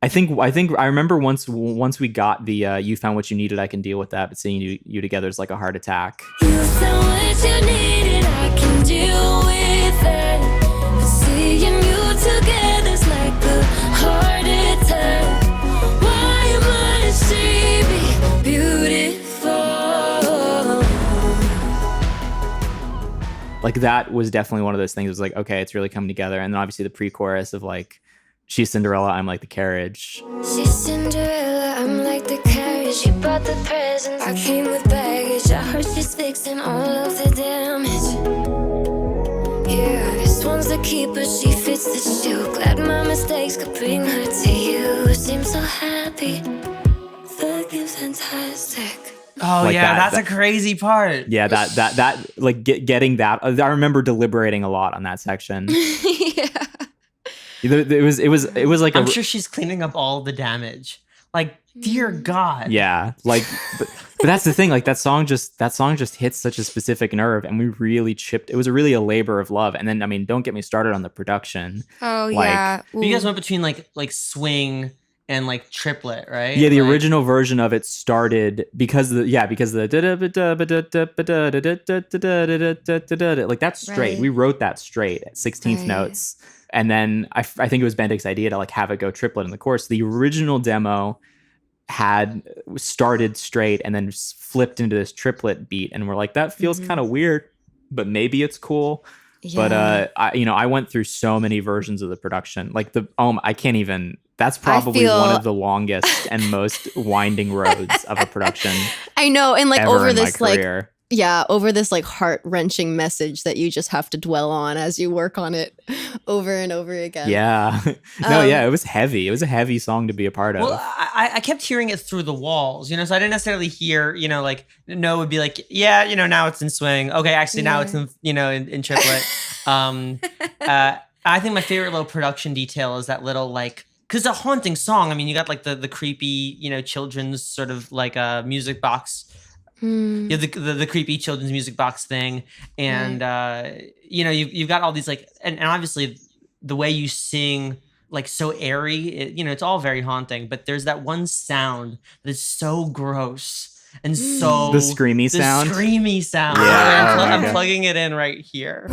Speaker 2: I think I remember once we got the you found what you needed, I can deal with that, but seeing you together is like a heart attack.
Speaker 4: You found what you needed, I can deal with it. But seeing you together's like a heart attack. Why must she be beautiful?
Speaker 2: Like that was definitely one of those things. It was like, okay, it's really coming together. And then obviously the pre-chorus of like, she's Cinderella, I'm like the carriage.
Speaker 4: She's Cinderella, I'm like the carriage. You brought the presents, I came with baggage. I heard she's fixing all of the damage. Yeah, this one's the keeper, she fits the shoe. Glad my mistakes could bring her to you. Seems so happy, the gift's fantastic.
Speaker 1: Oh
Speaker 2: like
Speaker 1: yeah, that's a crazy part.
Speaker 2: Yeah, that like getting that. I remember deliberating a lot on that section.
Speaker 3: Yeah.
Speaker 2: It was like
Speaker 1: I'm sure she's cleaning up all the damage. Like, dear God.
Speaker 2: Yeah, like, but that's the thing. Like that song just hits such a specific nerve, and we really chipped. It was really a labor of love. And then, I mean, don't get me started on the production.
Speaker 3: Oh
Speaker 2: like,
Speaker 3: yeah.
Speaker 1: But you guys went between like swing and like triplet, right?
Speaker 2: Yeah, the
Speaker 1: like,
Speaker 2: original version of it started because the like that's straight.
Speaker 3: Right.
Speaker 2: We wrote that straight at 16th notes. And then I think it was Bendik's idea to like have it go triplet in the chorus. The original demo had started straight and then flipped into this triplet beat, and we're like, that feels kind of weird, but maybe it's cool. Yeah. But I went through so many versions of the production. Like I can't even. That's probably one of the longest and most winding roads of a production.
Speaker 3: I know, and like over this like.
Speaker 2: Career.
Speaker 3: Yeah, over this like heart-wrenching message that you just have to dwell on as you work on it over and over again.
Speaker 2: Yeah. It was heavy. It was a heavy song to be a part of.
Speaker 1: Well, I kept hearing it through the walls, so I didn't necessarily hear, like, no would be like, yeah, now it's in swing. Okay, actually now it's in, in triplet. I think my favorite little production detail is that little like, because a haunting song. I mean, you got like the creepy, children's sort of like a music box. You have the creepy children's music box thing, and you've got all these like, and obviously the way you sing, like so airy, it's all very haunting. But there's that one sound that is so gross and so
Speaker 2: the screamy sound.
Speaker 1: Yeah,
Speaker 2: Oh
Speaker 1: I'm plugging it in right here.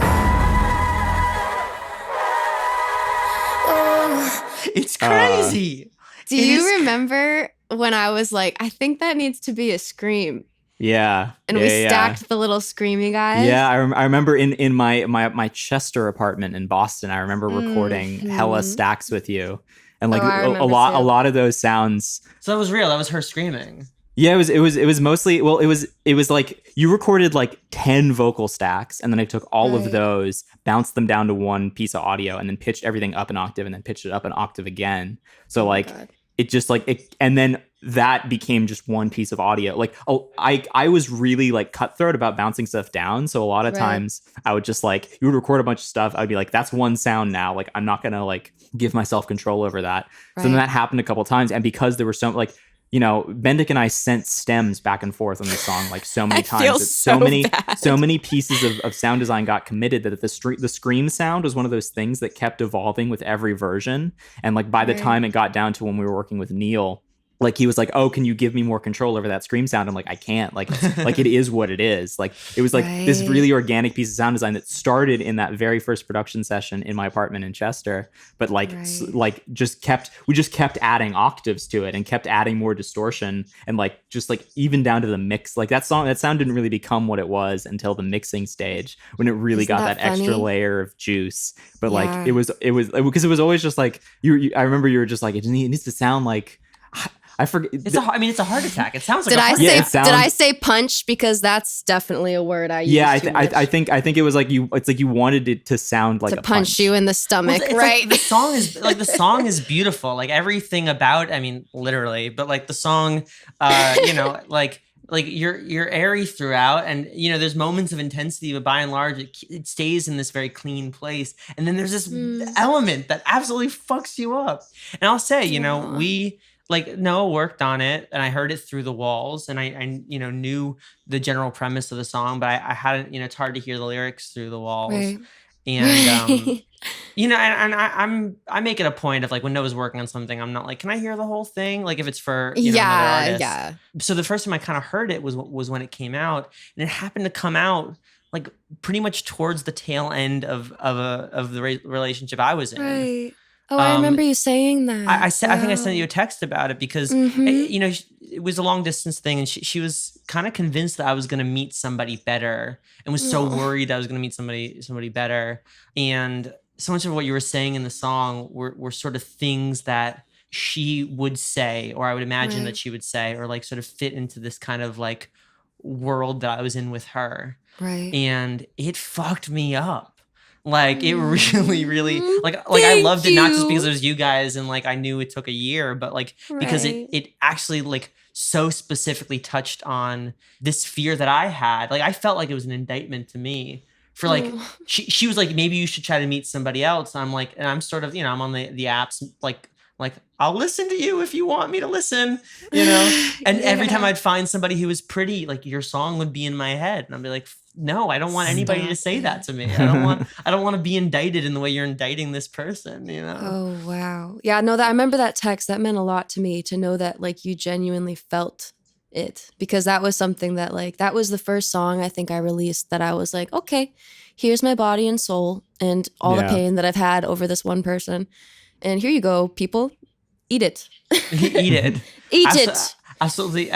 Speaker 1: It's crazy.
Speaker 3: Do you remember when I was like, I think that needs to be a scream?
Speaker 2: Yeah.
Speaker 3: And we stacked the little screamy guys.
Speaker 2: Yeah, I remember in my Chester apartment in Boston, I remember recording hella stacks with you. And like a lot of those sounds.
Speaker 1: So that was real. That was her screaming.
Speaker 2: Yeah, it was mostly, well, it was like you recorded like 10 vocal stacks, and then I took all of those, bounced them down to one piece of audio, and then pitched everything up an octave, and then pitched it up an octave again. So like it just like it, and then that became just one piece of audio. Like, I was really like cutthroat about bouncing stuff down. So a lot of times I would just like, you would record a bunch of stuff. I'd be like, that's one sound now. Like, I'm not going to like give myself control over that. So then that happened a couple of times. And because there were so like, Bendik and I sent stems back and forth on the song like so many times. So many pieces of sound design got committed that the scream sound was one of those things that kept evolving with every version. And like by the time it got down to when we were working with Neil, like he was like, oh, can you give me more control over that scream sound? I'm like, I can't. Like it is what it is. Like it was like this really organic piece of sound design that started in that very first production session in my apartment in Chester, but like we just kept adding octaves to it and kept adding more distortion, and like just like even down to the mix. Like that sound didn't really become what it was until the mixing stage, when it really got that extra layer of juice. But like it was because it was always just like I remember you were just like, it needs to sound like, I forget. It's a
Speaker 1: heart attack. It sounds like
Speaker 3: did I say punch? Because that's definitely a word I use.
Speaker 2: Yeah, I think it was like it's like you wanted it to sound like
Speaker 3: to punch you in the stomach, right?
Speaker 1: Like the song is beautiful. Like everything about, I mean, literally, but like the song, like you're airy throughout, and there's moments of intensity, but by and large it stays in this very clean place. And then there's this element that absolutely fucks you up. And I'll say, we. Like Noah worked on it, and I heard it through the walls, and I knew the general premise of the song, but I hadn't, it's hard to hear the lyrics through the walls. Right. And I make it a point of like, when Noah's working on something, I'm not like, can I hear the whole thing? Like if it's for another artist. Yeah. So the first time I kind of heard it was when it came out, and it happened to come out like pretty much towards the tail end of the relationship I was in.
Speaker 3: Right. Oh, I remember you saying that.
Speaker 1: I think I sent you a text about it because, it was a long distance thing, and she was kind of convinced that I was going to meet somebody better, and was so worried that I was going to meet somebody better. And so much of what you were saying in the song were sort of things that she would say, or I would imagine that she would say, or like sort of fit into this kind of like world that I was in with her.
Speaker 3: Right.
Speaker 1: And it fucked me up. Like it really, really like I loved it, not just because it was you guys and like I knew it took a year, but like because it actually like so specifically touched on this fear that I had. Like I felt like it was an indictment to me for like she was like, maybe you should try to meet somebody else. And I'm like, and I'm sort of, I'm on the apps like I'll listen to you if you want me to listen, and every time I'd find somebody who was pretty, like your song would be in my head, and I'd be like, no, I don't want anybody to say that to me. I don't want to be indicted in the way you're indicting this person,
Speaker 3: Oh, wow. Yeah, no, I remember that text. That meant a lot to me to know that like you genuinely felt it, because that was something that like, that was the first song I think I released that I was like, okay, here's my body and soul and all the pain that I've had over this one person. And here you go, people. Eat it.
Speaker 1: Eat it.
Speaker 3: Eat it.
Speaker 1: Absolutely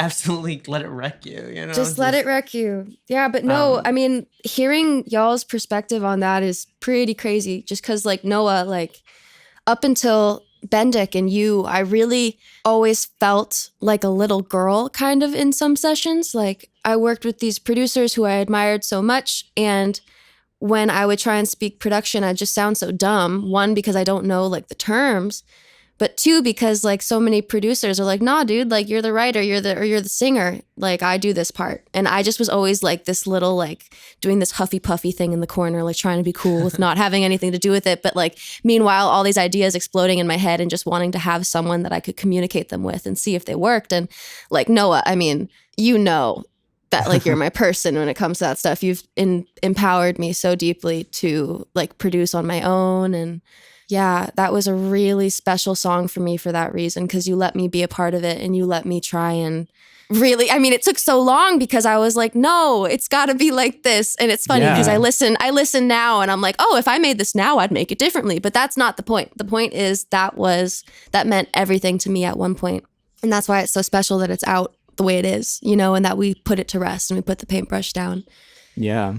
Speaker 1: let it wreck you,
Speaker 3: Just let it wreck you. Yeah, but no, I mean, hearing y'all's perspective on that is pretty crazy. Just because like Noah, like up until Bendik and you, I really always felt like a little girl kind of in some sessions. Like I worked with these producers who I admired so much, and when I would try and speak production, I'd just sound so dumb. One, because I don't know like the terms, But 2, because like so many producers are like, nah, dude, like you're the writer, you're the singer. Like I do this part. And I just was always like this little, like doing this huffy puffy thing in the corner, like trying to be cool with not having anything to do with it. But like meanwhile, all these ideas exploding in my head and just wanting to have someone that I could communicate them with and see if they worked. And like Noah, I mean, you know that like you're my person when it comes to that stuff. You've empowered me so deeply to like produce on my own. And yeah, that was a really special song for me for that reason, because you let me be a part of it and you let me try and really, I mean, it took so long because I was like, no, it's got to be like this. And it's funny because I listen now and I'm like, oh, if I made this now, I'd make it differently. But that's not the point. The point is that meant everything to me at one point. And that's why it's so special that it's out the way it is, you know, and that we put it to rest and we put the paintbrush down.
Speaker 2: Yeah.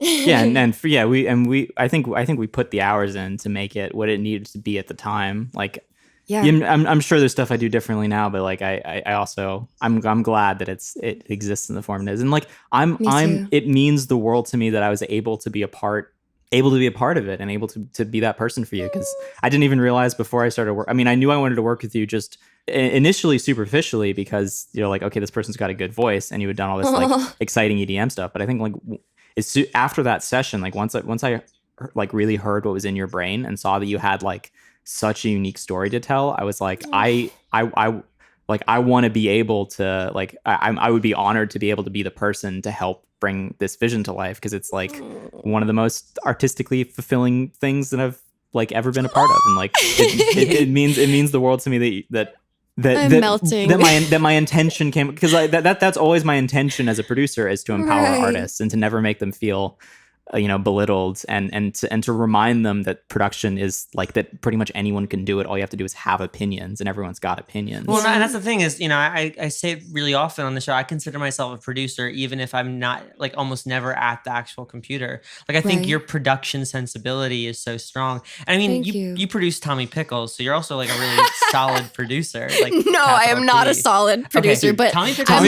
Speaker 2: Yeah, I think we put the hours in to make it what it needed to be at the time. Like, yeah, I'm sure there's stuff I do differently now, but like I also I'm glad that it exists in the form it is, and like it means the world to me that I was able to be a part of it and able to be that person for you, because I didn't even realize before I started work. I mean, I knew I wanted to work with you just initially superficially because you're like, okay, this person's got a good voice, and you had done all this like exciting EDM stuff, but I think like it's after that session, like once I like really heard what was in your brain and saw that you had like such a unique story to tell, I was like, I want to be able to like, I would be honored to be able to be the person to help bring this vision to life, because it's like one of the most artistically fulfilling things that I've like ever been a part of, and like it means the world to me that
Speaker 3: melting.
Speaker 2: that my intention came, because that's always my intention as a producer, is to empower artists and to never make them feel belittled, and to remind them that production is like that. Pretty much anyone can do it. All you have to do is have opinions, and everyone's got opinions.
Speaker 1: Well, and that's the thing is, I say it really often on the show. I consider myself a producer, even if I'm not, like, almost never at the actual computer. Like, I think your production sensibility is so strong. And I mean, you produce Tommy Pickles, so you're also like a really solid producer. Like,
Speaker 3: no, I am not a solid producer, but
Speaker 1: Tommy Pickles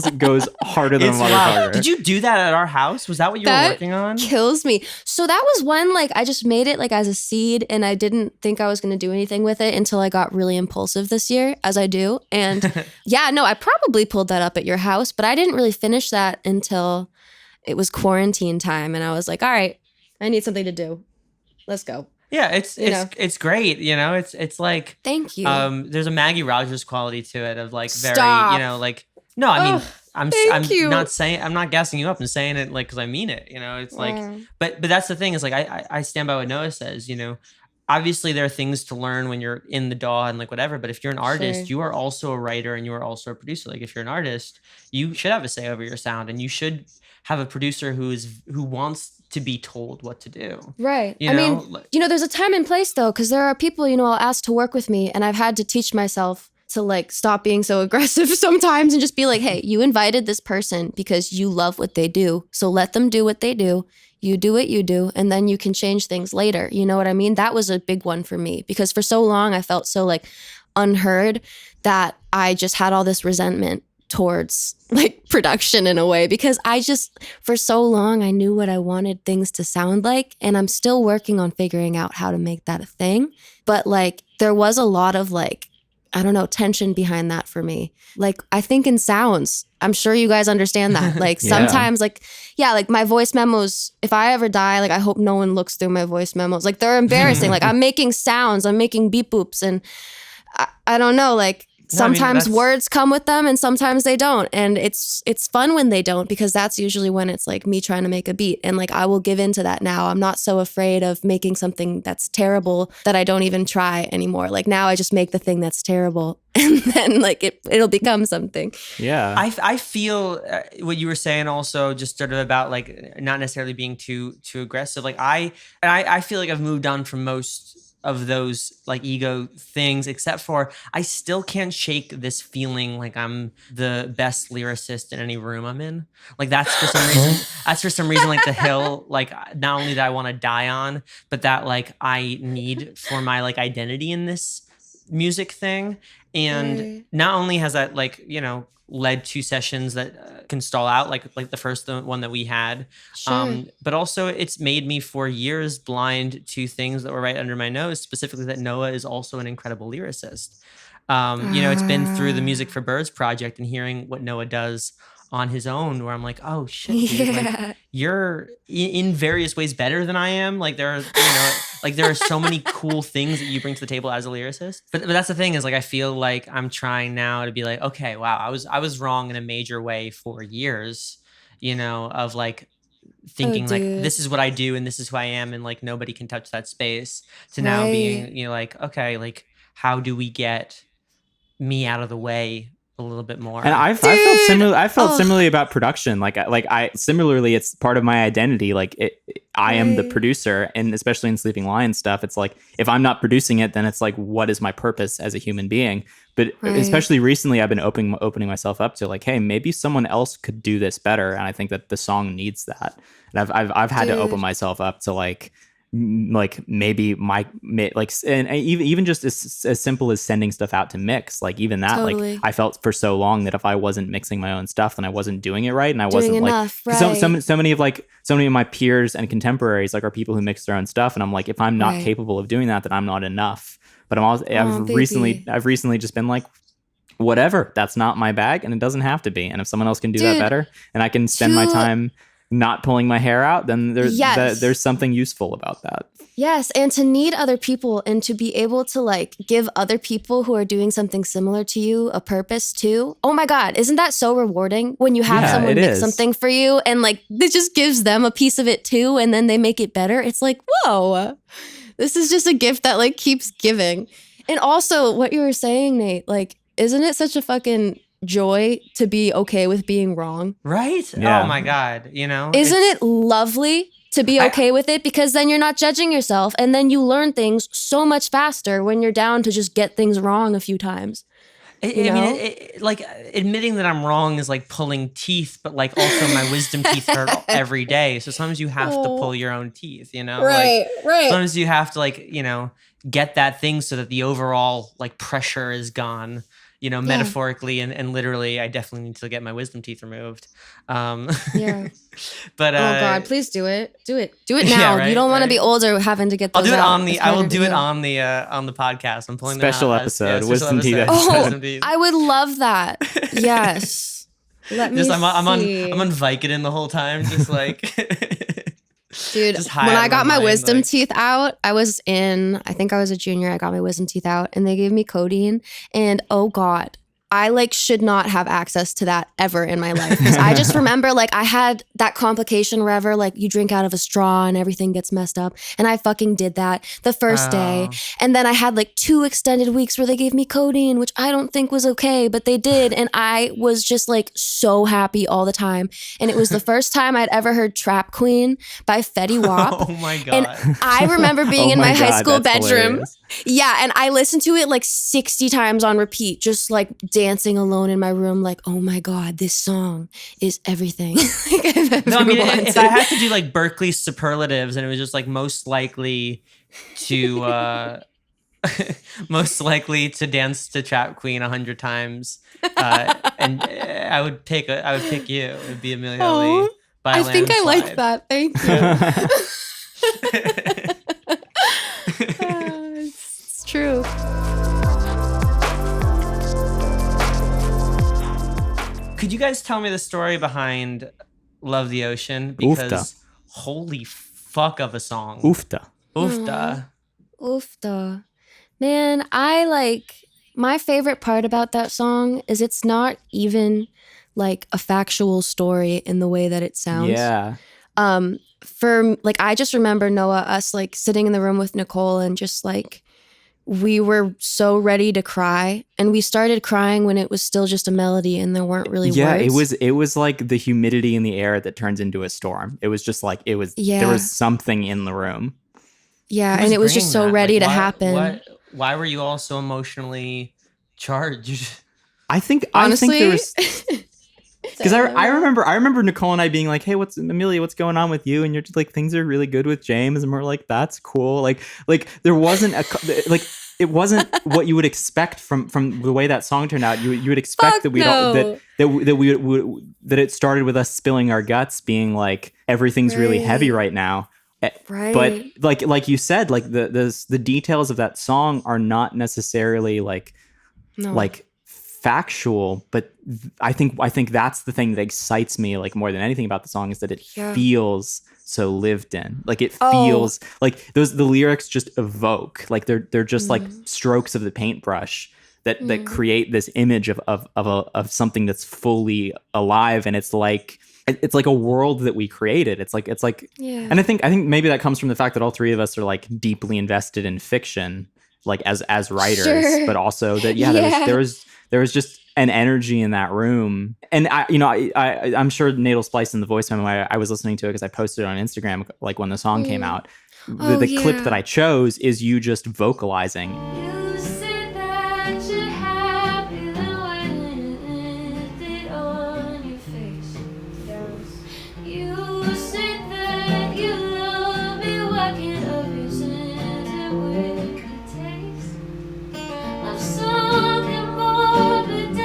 Speaker 2: goes harder than a motherfucker.
Speaker 1: Did you do that at our house? Was that what you were working on?
Speaker 3: Kills me. So that was one, like, I just made it like as a seed, and I didn't think I was going to do anything with it until I got really impulsive this year, as I do. And I probably pulled that up at your house, but I didn't really finish that until it was quarantine time. And I was like, all right, I need something to do. Let's go.
Speaker 1: Yeah, it's great. It's like,
Speaker 3: thank you.
Speaker 1: There's a Maggie Rogers quality to it of like
Speaker 3: Stop.
Speaker 1: very, like, no, I mean, I'm not saying, I'm not gassing you up. I'm saying it like, cause I mean it, it's like, but that's the thing is like, I stand by what Noah says, obviously there are things to learn when you're in the DAW and like whatever, but if you're an artist, you are also a writer and you are also a producer. Like if you're an artist, you should have a say over your sound, and you should have a producer who wants to be told what to do.
Speaker 3: Right. I mean, there's a time and place though, because there are people, I'll ask to work with me, and I've had to teach myself to like stop being so aggressive sometimes and just be like, hey, you invited this person because you love what they do. So let them do what they do. You do what you do, and then you can change things later. You know what I mean? That was a big one for me, because for so long I felt so like unheard that I just had all this resentment towards like production in a way, because for so long I knew what I wanted things to sound like, and I'm still working on figuring out how to make that a thing. But like there was a lot of like, I don't know, tension behind that for me. Like, I think in sounds, I'm sure you guys understand that. Like sometimes like my voice memos, if I ever die, like I hope no one looks through my voice memos. Like they're embarrassing. Like I'm making sounds, I'm making beep boops, and I don't know, like sometimes words come with them and sometimes they don't. And it's fun when they don't, because that's usually when it's like me trying to make a beat. And like I will give in to that now. I'm not so afraid of making something that's terrible that I don't even try anymore. Like now I just make the thing that's terrible, and then like it'll become something.
Speaker 1: Yeah. I feel what you were saying also, just sort of about like not necessarily being too aggressive. Like I feel like I've moved on from most of those like ego things, except for I still can't shake this feeling like I'm the best lyricist in any room I'm in. Like that's for some reason like the hill, like not only that I want to die on, but that like I need for my like identity in this music thing. And not only has that like, you know, led to sessions that can stall out like the first one that we had.
Speaker 3: Sure.
Speaker 1: But also it's made me for years blind to things that were right under my nose, specifically that Noah is also an incredible lyricist. You know, it's been through the Music for Birds project and hearing what Noah does on his own, where I'm like, oh shit, dude, like, you're in various ways better than I am. Like there are, you know, like there are so many cool things that you bring to the table as a lyricist. But that's the thing is like, I feel like I'm trying now to be like, okay, wow, I was wrong in a major way for years, you know, of like thinking like this is what I do and this is who I am and like nobody can touch that space, to now being, you know, like, okay, like how do we get me out of the way a little bit more?
Speaker 2: And I felt similar. I felt similarly about production. Like I similarly, it's part of my identity. Like I am the producer, and especially in Sleeping Lion stuff, it's like if I'm not producing it, then it's like, what is my purpose as a human being? But especially recently, I've been opening myself up to like, hey, maybe someone else could do this better, and I think that the song needs that. And I've had to open myself up to like maybe and even just as simple as sending stuff out to mix, like even that, like I felt for so long that if I wasn't mixing my own stuff, then I wasn't doing it right, and I wasn't enough, like so many of my peers and contemporaries like are people who mix their own stuff, and I'm like, if I'm not capable of doing that, then I'm not enough. But I've recently just been like, whatever, that's not my bag, and it doesn't have to be. And if someone else can do that better, and I can spend my time not pulling my hair out, then there's something useful about that.
Speaker 3: Yes, and to need other people and to be able to like give other people who are doing something similar to you a purpose too. Oh my God, isn't that so rewarding when you have someone make something for you and like it just gives them a piece of it too, and then they make it better? It's like, whoa, this is just a gift that like keeps giving. And also what you were saying, Nate, like, isn't it such a fucking joy to be okay with being wrong?
Speaker 1: Right? Yeah. Oh my God, you know?
Speaker 3: Isn't it lovely to be okay with it? Because then you're not judging yourself, and then you learn things so much faster when you're down to just get things wrong a few times. I mean,
Speaker 1: like admitting that I'm wrong is like pulling teeth, but like also my wisdom teeth hurt every day. So sometimes you have to pull your own teeth, you know?
Speaker 3: Right.
Speaker 1: Sometimes you have to like, you know, get that thing so that the overall like pressure is gone. You know, metaphorically and literally, I definitely need to get my wisdom teeth removed.
Speaker 3: Yeah.
Speaker 1: But
Speaker 3: oh God, please do it. Do it now. Yeah, right, you don't want to be older having to get those.
Speaker 1: I will do it on the podcast. I'm pulling
Speaker 2: special episode. Wisdom teeth.
Speaker 3: I would love that. Yes. Let me.
Speaker 1: I'm on Vicodin the whole time, just like.
Speaker 3: Dude, when I got my wisdom teeth out, I think I was a junior. I got my wisdom teeth out and they gave me codeine. And oh God, I like should not have access to that ever in my life. Because I just remember like I had that complication wherever like you drink out of a straw and everything gets messed up. And I fucking did that the first day. And then I had like 2 extended weeks where they gave me codeine, which I don't think was okay, but they did. And I was just like so happy all the time. And it was the first time I'd ever heard Trap Queen by Fetty Wap.
Speaker 1: Oh my God.
Speaker 3: And I remember being in my high school bedroom. Hilarious. Yeah, and I listened to it like 60 times on repeat, just like dancing alone in my room, like, oh my God, this song is everything. Like I've ever wanted.
Speaker 1: If I had to do like Berklee superlatives, and it was just like most likely to dance to Trap Queen 100 times, and I would pick you. It would be Emilia Ali.
Speaker 3: I think I liked that. Thank you. It's true.
Speaker 1: Could you guys tell me the story behind Love the Ocean? Because holy fuck of a song.
Speaker 2: Oofta.
Speaker 3: Oofta. Man, my favorite part about that song is it's not even like a factual story in the way that it sounds.
Speaker 2: Yeah.
Speaker 3: I just remember Noah, us like sitting in the room with Nicole and just like, we were so ready to cry, and we started crying when it was still just a melody and there weren't really words.
Speaker 2: It was like the humidity in the air that turns into a storm. It was just like, there was something in the room.
Speaker 3: Yeah. And it was just so ready to happen.
Speaker 1: Why were you all so emotionally charged?
Speaker 3: Honestly,
Speaker 2: there was Because I remember Nicole and I being like, hey, Emilia, what's going on with you? And you're just like, things are really good with James. And we're like, that's cool. Like there wasn't it wasn't what you would expect from the way that song turned out. You would expect that that it started with us spilling our guts, being like, everything's really heavy right now.
Speaker 3: Right.
Speaker 2: But like you said, like the details of that song are not necessarily like factual, but I think that's the thing that excites me like more than anything about the song, is that it feels so lived in. Like it feels like the lyrics just evoke, like they're just like strokes of the paintbrush that create this image of something that's fully alive, and it's like a world that we created. It's like and I think maybe that comes from the fact that all three of us are like deeply invested in fiction, like as writers, but also that there was just an energy in that room. And I'm sure Natal Splice in the voice memo, I was listening to it because I posted it on Instagram like when the song came out. The clip that I chose is you just vocalizing.
Speaker 4: You said that you're happy, then with it on your face. You said that you love me, why can't others sense with the taste of something more than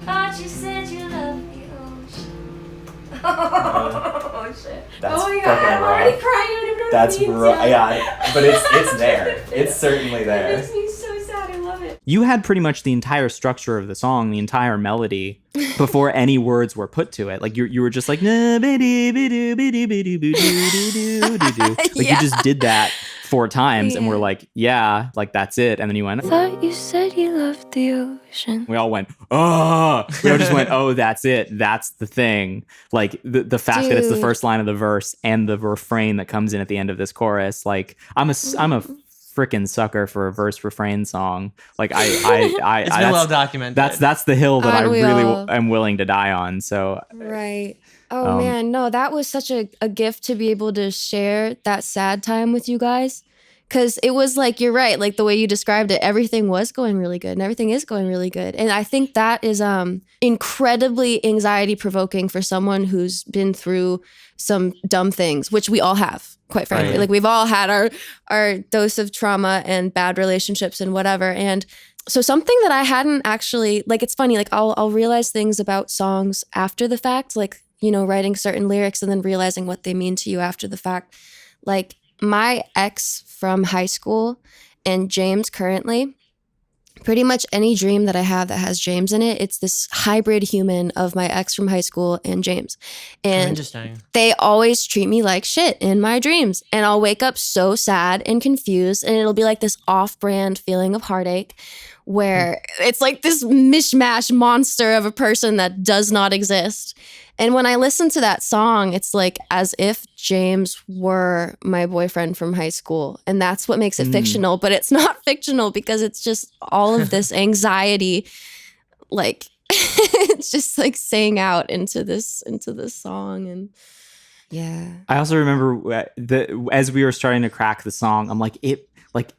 Speaker 4: thought you said you loved the ocean. Oh shit.
Speaker 2: That's
Speaker 4: oh my god, I'm already crying. I don't even know what it means.
Speaker 2: Yeah, but it's there. It's certainly
Speaker 4: It
Speaker 2: there.
Speaker 4: makes me so sad. I love it.
Speaker 2: You had pretty much the entire structure of the song, the entire melody, before any words were put to it. Like you were just like, nah, like you just did that 4 times, and we're like, yeah, like that's it. And then you went,
Speaker 4: Thought you said you loved the ocean.
Speaker 2: we all went, oh, we all just went, oh, that's it. That's the thing. Like the fact that it's the first line of the verse and the refrain that comes in at the end of this chorus. Like I'm a freaking sucker for a verse refrain song. Like
Speaker 1: It's been well documented.
Speaker 2: That's the hill that I
Speaker 3: Aren't we
Speaker 2: really
Speaker 3: all?
Speaker 2: am willing to die on. So
Speaker 3: Right. Oh man, no, that was such a gift to be able to share that sad time with you guys. Cause it was like, you're right, like the way you described it, everything was going really good and everything is going really good. And I think that is incredibly anxiety provoking for someone who's been through some dumb things, which we all have, quite frankly.
Speaker 1: Right.
Speaker 3: Like we've all had our dose of trauma and bad relationships and whatever. And so something that I hadn't actually, like, it's funny, like I'll realize things about songs after the fact, like, writing certain lyrics and then realizing what they mean to you after the fact. Like my ex from high school and James currently, pretty much any dream that I have that has James in it, it's this hybrid human of my ex from high school and James. And
Speaker 1: Interesting.
Speaker 3: they always treat me like shit in my dreams. And I'll wake up so sad and confused, and it'll be like this off-brand feeling of heartache where it's like this mishmash monster of a person that does not exist. And when I listen to that song, it's like as if James were my boyfriend from high school. And that's what makes it fictional, but it's not fictional because it's just all of this anxiety, like it's just like saying out into this song. And yeah.
Speaker 2: I also remember as we were starting to crack the song, I'm like,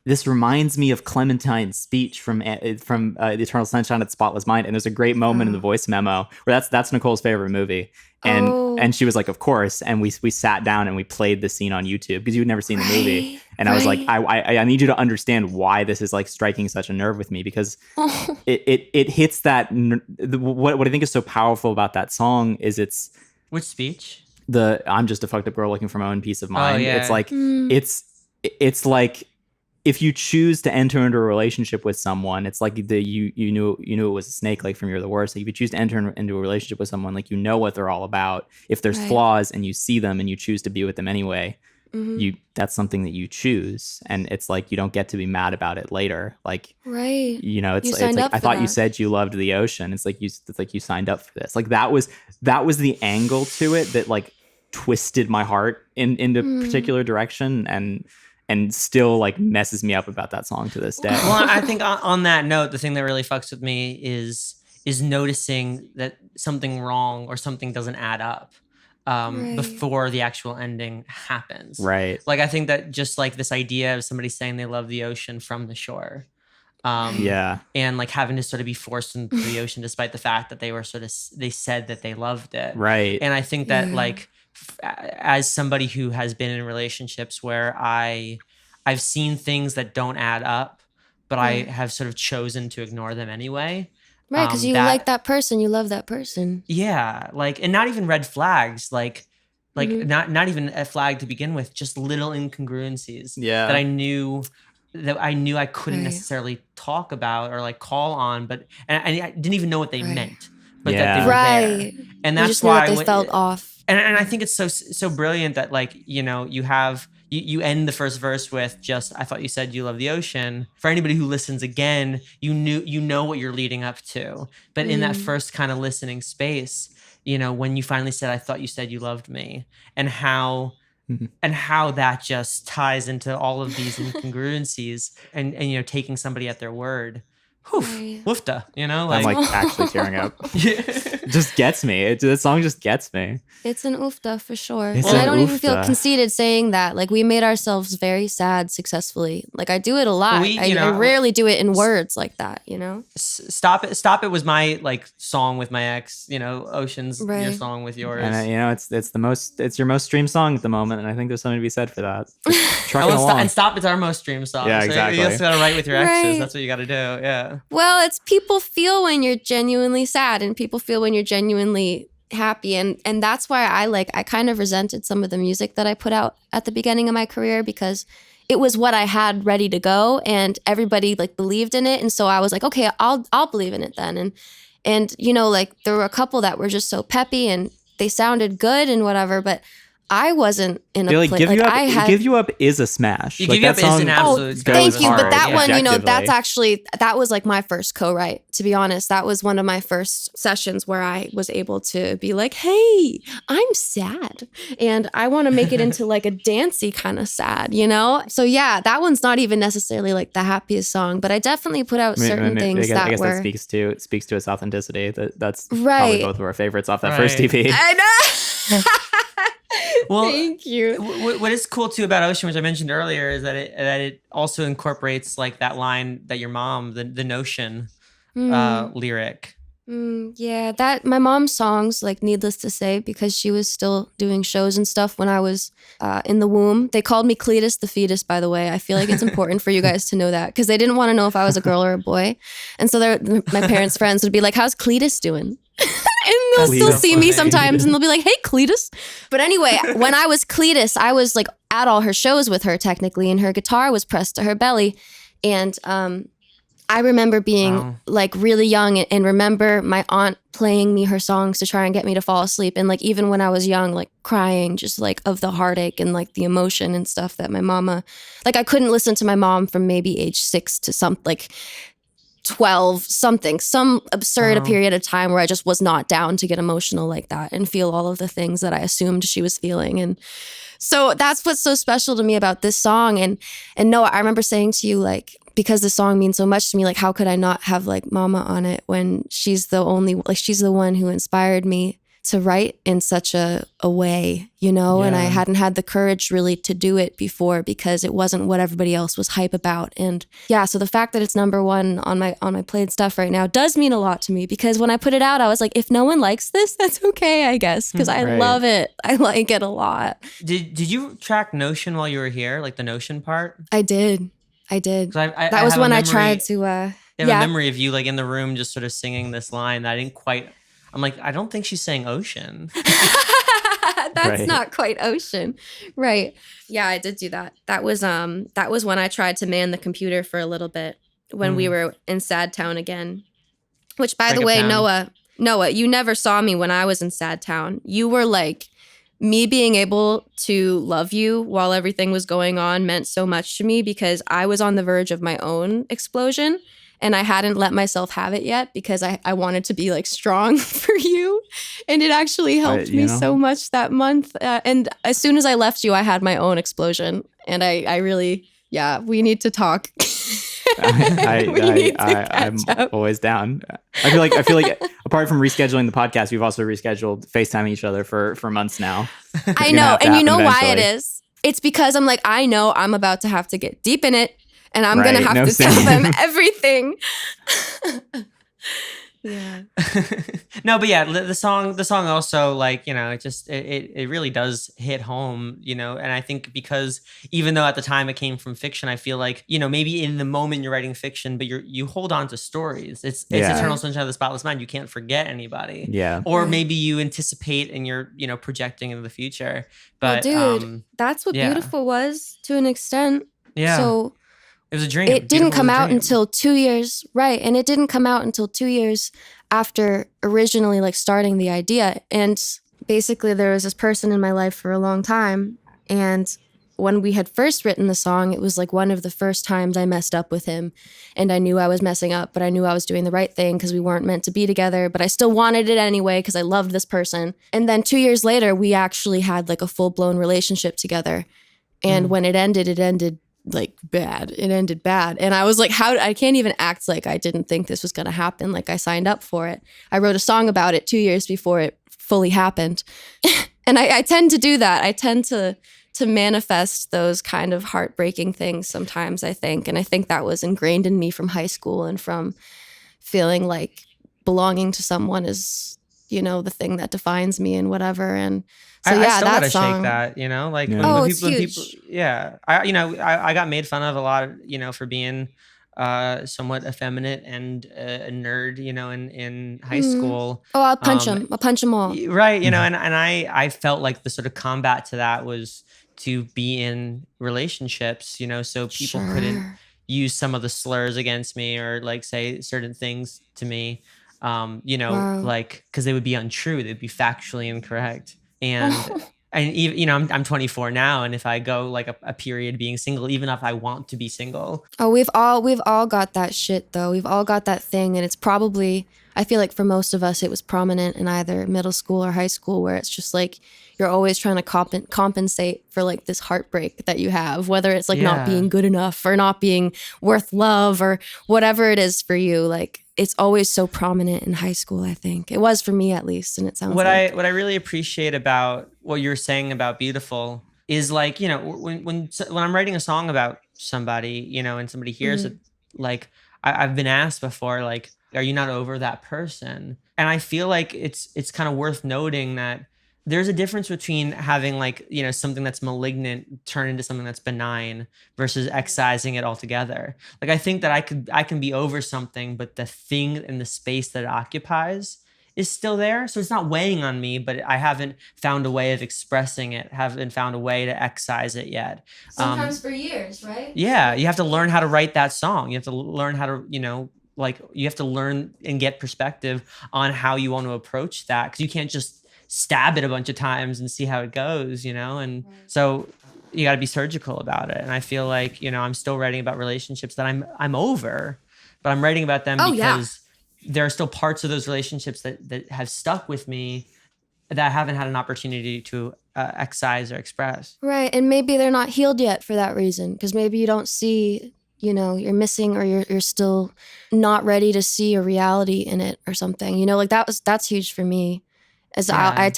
Speaker 2: this reminds me of Clementine's speech from Eternal Sunshine of the Spotless Mind. And there's a great moment in the voice memo where that's Nicole's favorite movie. And she was like, of course. And we sat down and we played the scene on YouTube because you had never seen the movie. And I was like, I need you to understand why this is like striking such a nerve with me, because it hits that. What I think is so powerful about that song is
Speaker 1: Which speech?
Speaker 2: I'm just a fucked up girl looking for my own peace of mind.
Speaker 1: Oh, yeah.
Speaker 2: It's like, it's like, if you choose to enter into a relationship with someone, it's like you knew it was a snake, like from You're the Worst. Like if you choose to enter into a relationship with someone, like you know what they're all about. If there's flaws and you see them and you choose to be with them anyway, that's something that you choose, and it's like you don't get to be mad about it later. Like it's like I thought you said you loved the ocean. It's like you signed up for this. Like that was the angle to it that like twisted my heart into a particular direction and still like messes me up about that song to this day.
Speaker 1: Well, I think on that note, the thing that really fucks with me is noticing that something wrong or something doesn't add up before the actual ending happens.
Speaker 2: Right.
Speaker 1: Like I think that just like this idea of somebody saying they love the ocean from the shore, And like having to sort of be forced into the ocean despite the fact that they said that they loved it.
Speaker 2: Right.
Speaker 1: And I think that like as somebody who has been in relationships where I've seen things that don't add up, but I have sort of chosen to ignore them anyway.
Speaker 3: Right, because you like that person, you love that person.
Speaker 1: Yeah, like, and not even red flags, like not even a flag to begin with, just little incongruencies that I knew I couldn't necessarily talk about or like call on, but and I didn't even know what they meant, but that they were there. And that's why
Speaker 3: they felt off.
Speaker 1: And I think it's so brilliant that like, you know, you end the first verse with just, I thought you said you love the ocean. For anybody who listens again, you know what you're leading up to. But in that first kind of listening space, you know, when you finally said, I thought you said you loved me, and how that just ties into all of these incongruencies and you know, taking somebody at their word. Woofda, you know, like
Speaker 2: I'm like actually tearing up. It just gets me. The song just gets me.
Speaker 3: It's an oofda for sure.
Speaker 2: It's
Speaker 3: and
Speaker 2: an
Speaker 3: I don't even feel
Speaker 2: oofda.
Speaker 3: conceited saying that. Like, we made ourselves very sad successfully. Like, I do it a lot. I rarely do it in words like that, you know?
Speaker 1: Stop It was my like song with my ex, you know, Ocean's your song with yours.
Speaker 2: And you know, it's your most streamed song at the moment, and I think there's something to be said for that. Just trucking along.
Speaker 1: And Stop It's our most streamed song.
Speaker 2: Yeah,
Speaker 1: so
Speaker 2: exactly.
Speaker 1: you just gotta write with your exes.
Speaker 3: Right.
Speaker 1: That's what you gotta do. Yeah.
Speaker 3: Well, it's people feel when you're genuinely sad, and people feel when you're genuinely happy, and that's why I kind of resented some of the music that I put out at the beginning of my career, because it was what I had ready to go and everybody like believed in it, and so I was like, okay, I'll believe in it then. And you know, like, there were a couple that were just so peppy and they sounded good and whatever, but I wasn't in a place like
Speaker 2: Give You Up is a smash.
Speaker 1: Give You Up is an absolute
Speaker 3: thank you, but that one, you know,
Speaker 2: objectively.
Speaker 3: that was like my first co-write, to be honest. That was one of my first sessions where I was able to be like, hey, I'm sad and I want to make it into like a dancey kind of sad, you know? So yeah, that one's not even necessarily like the happiest song, but I definitely put out certain things
Speaker 2: I guess
Speaker 3: that
Speaker 2: speaks to its authenticity. That's
Speaker 3: right.
Speaker 2: Probably both of our favorites off that first EP.
Speaker 3: I know.
Speaker 1: Well,
Speaker 3: thank you.
Speaker 1: What is cool too about Ocean, which I mentioned earlier, is that it also incorporates like that line that your mom, the Notion lyric.
Speaker 3: Yeah, that my mom's songs, like, needless to say, because she was still doing shows and stuff when I was in the womb. They called me Cletus the fetus, by the way. I feel like it's important for you guys to know that, because they didn't want to know if I was a girl or a boy. And so my parents' friends would be like, how's Cletus doing? And they'll still see me sometimes and they'll be like, hey, Cletus. But anyway, when I was Cletus, I was like at all her shows with her technically, and her guitar was pressed to her belly. And I remember being like really young and remember my aunt playing me her songs to try and get me to fall asleep. And like, even when I was young, like crying just like of the heartache and like the emotion and stuff that my mama, like, I couldn't listen to my mom from maybe age 6 to some like 12 something, some absurd period of time where I just was not down to get emotional like that and feel all of the things that I assumed she was feeling. And so that's what's so special to me about this song. And Noah, I remember saying to you, like, because the song means so much to me, like, how could I not have like mama on it when she's the one who inspired me to write in such a way, you know? And I hadn't had the courage really to do it before because it wasn't what everybody else was hype about. And yeah, so the fact that it's number one on my played stuff right now does mean a lot to me, because when I put it out, I was like, if no one likes this, that's okay, I guess, because I love it. I like it a lot.
Speaker 1: Did you track Notion while you were here, like the Notion part?
Speaker 3: I did.
Speaker 1: That
Speaker 3: was when I tried to
Speaker 1: I have a memory of you like in the room just sort of singing this line that I didn't quite. I'm like, I don't think she's saying ocean.
Speaker 3: That's not quite ocean. Right. Yeah, I did do that. That was when I tried to man the computer for a little bit when we were in Sad Town again. Which, by the way, Noah, you never saw me when I was in Sad Town. You were like, me being able to love you while everything was going on meant so much to me, because I was on the verge of my own explosion. And I hadn't let myself have it yet because I wanted to be like strong for you. And it actually helped me so much that month. And as soon as I left you, I had my own explosion. And I really, we need to talk.
Speaker 2: I'm always down. I feel like apart from rescheduling the podcast, we've also rescheduled FaceTiming each other for months now.
Speaker 3: I know. And you know why it is? It's because I'm like, I know I'm about to have to get deep in it. and I'm gonna
Speaker 2: Right,
Speaker 3: have
Speaker 2: no
Speaker 3: to tell
Speaker 2: singing.
Speaker 3: them everything. Yeah.
Speaker 1: No, but yeah, the song also, like, it really does hit home, and I think because even though at the time it came from fiction, I feel like, maybe in the moment you're writing fiction, but you hold on to stories. It's
Speaker 2: Yeah.
Speaker 1: Eternal Sunshine of the Spotless Mind. You can't forget anybody.
Speaker 2: Yeah.
Speaker 1: Or
Speaker 3: Right.
Speaker 1: maybe you anticipate and you're, projecting into the future.
Speaker 3: Well,
Speaker 1: But
Speaker 3: dude, that's what
Speaker 1: yeah.
Speaker 3: Beautiful was to an extent.
Speaker 1: yeah.
Speaker 3: So
Speaker 1: It was a dream.
Speaker 3: it didn't
Speaker 1: Beautiful
Speaker 3: come
Speaker 1: was a
Speaker 3: out
Speaker 1: dream.
Speaker 3: until 2 years, right? And it didn't come out until 2 years after originally like starting the idea. And basically there was this person in my life for a long time. And when we had first written the song, it was like one of the first times I messed up with him. And I knew I was messing up, but I knew I was doing the right thing because we weren't meant to be together. But I still wanted it anyway because I loved this person. And then 2 years later, we actually had like a full-blown relationship together. And when it ended like bad. It ended bad. And I was like, I can't even act like I didn't think this was going to happen. Like I signed up for it. I wrote a song about it 2 years before it fully happened. And I tend to do that. I tend to manifest those kind of heartbreaking things sometimes, I think. And I think that was ingrained in me from high school and from feeling like belonging to someone is, the thing that defines me and whatever. And so,
Speaker 1: I
Speaker 3: yeah,
Speaker 1: still
Speaker 3: that
Speaker 1: gotta
Speaker 3: song.
Speaker 1: shake that, like
Speaker 2: Yeah.
Speaker 1: when,
Speaker 3: Oh,
Speaker 1: when
Speaker 3: it's
Speaker 1: people,
Speaker 3: huge.
Speaker 1: yeah, I got made fun of a lot, for being somewhat effeminate and a nerd, in high school.
Speaker 3: Oh, I'll punch
Speaker 1: Um,
Speaker 3: him. I'll punch them all.
Speaker 1: Right, and I felt like the sort of combat to that was to be in relationships, so people couldn't
Speaker 3: Sure.
Speaker 1: use some of the slurs against me or like say certain things to me,
Speaker 3: Wow.
Speaker 1: like because they would be untrue, they'd be factually incorrect. And even, I'm 24 now, and if I go like a period being single, even if I want to be single,
Speaker 3: Oh, we've all got that shit though. We've all got that thing, and it's probably, I feel like for most of us, it was prominent in either middle school or high school, where it's just like you're always trying to compensate for like this heartbreak that you have, whether it's like not
Speaker 1: Yeah.
Speaker 3: being good enough or not being worth love or whatever it is for you. Like it's always so prominent in high school. I think it was for me at least, and it sounds
Speaker 1: what
Speaker 3: like.
Speaker 1: I really appreciate about what you're saying about Beautiful is like, when I'm writing a song about somebody, and somebody hears it, like I've been asked before, like, are you not over that person? And I feel like it's kind of worth noting that there's a difference between having like, something that's malignant turn into something that's benign versus excising it altogether. Like I think that I can be over something, but the thing and the space that it occupies is still there. So it's not weighing on me, but I haven't found a way of expressing it, haven't found a way to excise it yet.
Speaker 3: Sometimes for years, right?
Speaker 1: Yeah, you have to learn how to write that song. You have to learn how to, like you have to learn and get perspective on how you want to approach that, because you can't just stab it a bunch of times and see how it goes, and so you got to be surgical about it. And I feel like, I'm still writing about relationships that I'm over, but I'm writing about them because there are still parts of those relationships that have stuck with me that I haven't had an opportunity to excise or express.
Speaker 3: Right. And maybe they're not healed yet for that reason, because maybe you don't see, you're missing, or you're still not ready to see a reality in it or something, like that's huge for me. As
Speaker 1: Yeah.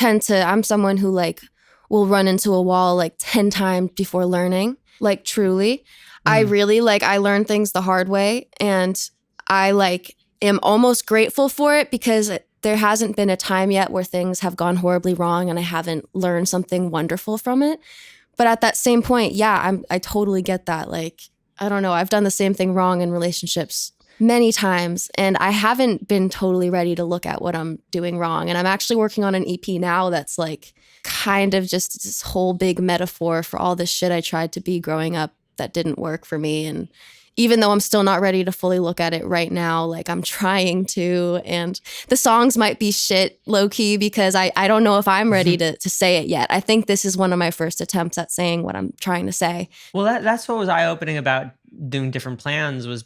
Speaker 3: I'm someone who like will run into a wall like 10 times before learning, like truly. I really I learn things the hard way, and I like am almost grateful for it because there hasn't been a time yet where things have gone horribly wrong and I haven't learned something wonderful from it. But at that same point, yeah, I totally get that. Like, I don't know, I've done the same thing wrong in relationships many times, and I haven't been totally ready to look at what I'm doing wrong. And I'm actually working on an EP now that's like kind of just this whole big metaphor for all the shit I tried to be growing up that didn't work for me. And even though I'm still not ready to fully look at it right now, like I'm trying to, and the songs might be shit low key because I don't know if I'm ready to say it yet. I think this is one of my first attempts at saying what I'm trying to say.
Speaker 1: Well, that's what was eye-opening about doing different plans was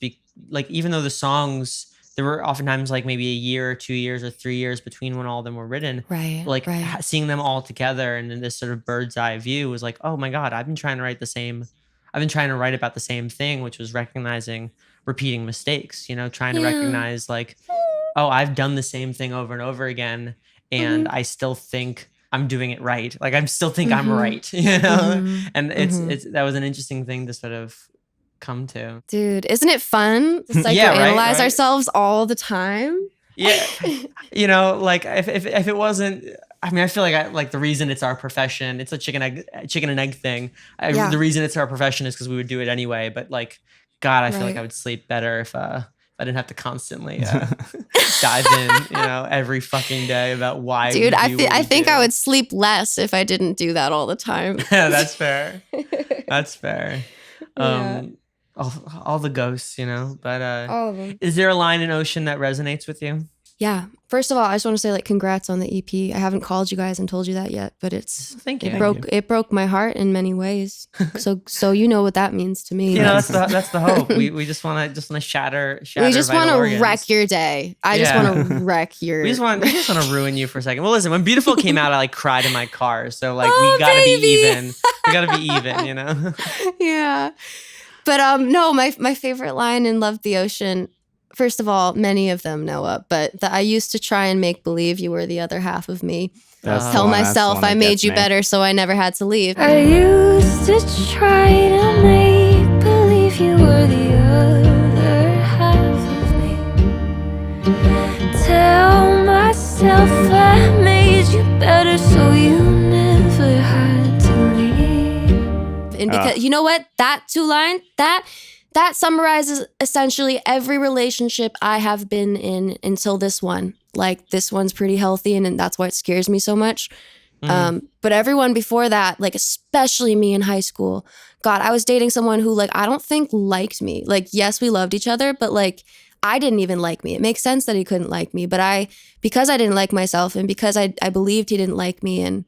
Speaker 1: like, even though the songs, there were oftentimes like maybe a year or 2 years or 3 years between when all of them were written.
Speaker 3: Right.
Speaker 1: Like
Speaker 3: right.
Speaker 1: seeing them all together and in this sort of bird's eye view was like, oh my God, I've been trying to write about the same thing, which was recognizing repeating mistakes, trying to recognize like, oh, I've done the same thing over and over again. And I still think I'm doing it right. Like I still think I'm right, and it's that was an interesting thing to sort of come to.
Speaker 3: Dude, isn't it fun to psychoanalyze
Speaker 1: Yeah, right?
Speaker 3: ourselves all the time?
Speaker 1: Yeah. You know, like if it wasn't, I mean, I feel like the reason it's our profession, it's a chicken and egg thing. The reason it's our profession is because we would do it anyway. But like, God, I feel like I would sleep better if I didn't have to constantly dive in, every fucking day about why.
Speaker 3: Dude, I think I would sleep less if I didn't do that all the time.
Speaker 1: Yeah, that's fair. That's fair.
Speaker 3: Yeah.
Speaker 1: All the ghosts, but
Speaker 3: All of them.
Speaker 1: Is there a line in Ocean that resonates with you?
Speaker 3: Yeah. First of all, I just want to say like congrats on the EP. I haven't called you guys and told you that yet, but
Speaker 1: Thank you.
Speaker 3: It broke my heart in many ways. So you know what that means to me.
Speaker 1: That's the hope. We just want to shatter.
Speaker 3: We just
Speaker 1: want to
Speaker 3: wreck your day. I just want to wreck your.
Speaker 1: We just want to ruin you for a second. Well, listen, when Beautiful came out, I like cried in my car. So like we gotta be even. We gotta be even.
Speaker 3: Yeah. But no, my favorite line in Love the Ocean. First of all, many of them know it, but I used to try and make believe you were the other half of me. Tell myself I made you better so I never had to leave.
Speaker 4: I used to try to make believe you were the other half of me. Tell myself I made you better so you never had to leave.
Speaker 3: And because you know what? That two line, that summarizes essentially every relationship I have been in until this one. Like this one's pretty healthy and that's why it scares me so much. But everyone before that, like especially me in high school, God, I was dating someone who like I don't think liked me. Like yes, we loved each other, but like I didn't even like me. It makes sense that he couldn't like me, but because I didn't like myself and because I believed he didn't like me and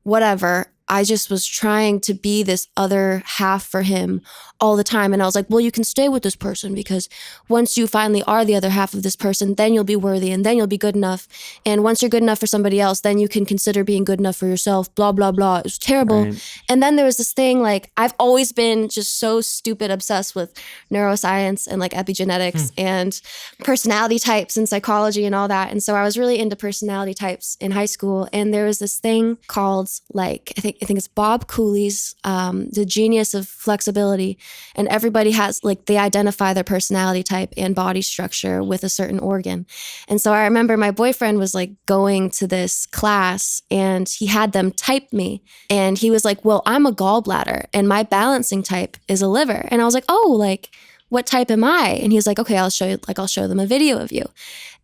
Speaker 3: whatever, I just was trying to be this other half for him all the time. And I was like, well, you can stay with this person because once you finally are the other half of this person, then you'll be worthy and then you'll be good enough. And once you're good enough for somebody else, then you can consider being good enough for yourself, blah, blah, blah. It was terrible. Right. And then there was this thing, like, I've always been just so stupid obsessed with neuroscience and like epigenetics and personality types and psychology and all that. And so I was really into personality types in high school. And there was this thing called like, I think it's Bob Cooley's The Genius of Flexibility. And everybody has like, they identify their personality type and body structure with a certain organ. And so I remember my boyfriend was like going to this class and he had them type me. And he was like, well, I'm a gallbladder and my balancing type is a liver. And I was like, oh, like, what type am I? And he was like, okay, I'll show them a video of you.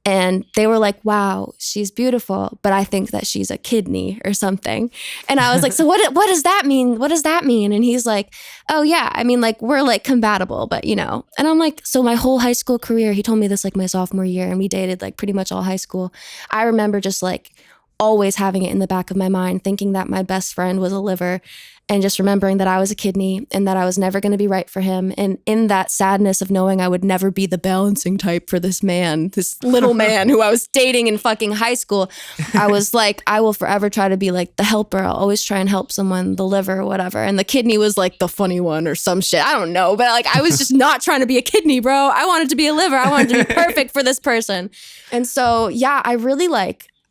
Speaker 3: And they were like, wow, she's beautiful, but I think that she's a kidney or something. And I was like, so what does that mean? What does that mean? And he's like, oh yeah, I mean, like, we're like compatible, but you know. And I'm like, so my whole high school career, he told me this like my sophomore year and we dated like pretty much all high school. I remember just like always having it in the back of my mind, thinking that my best friend was a liver and just remembering that I was a kidney and that I was never going to be right for him. And in that sadness of knowing I would never be the balancing type for this man, this little man who I was dating in fucking high school, I was like, I will forever try to be like the helper. I'll always try and help someone, the liver or whatever. And the kidney was like the funny one or some shit. I don't know. But like, I was just not trying to be a kidney, bro. I wanted to be a liver. I wanted to be perfect for this person. And so, yeah, I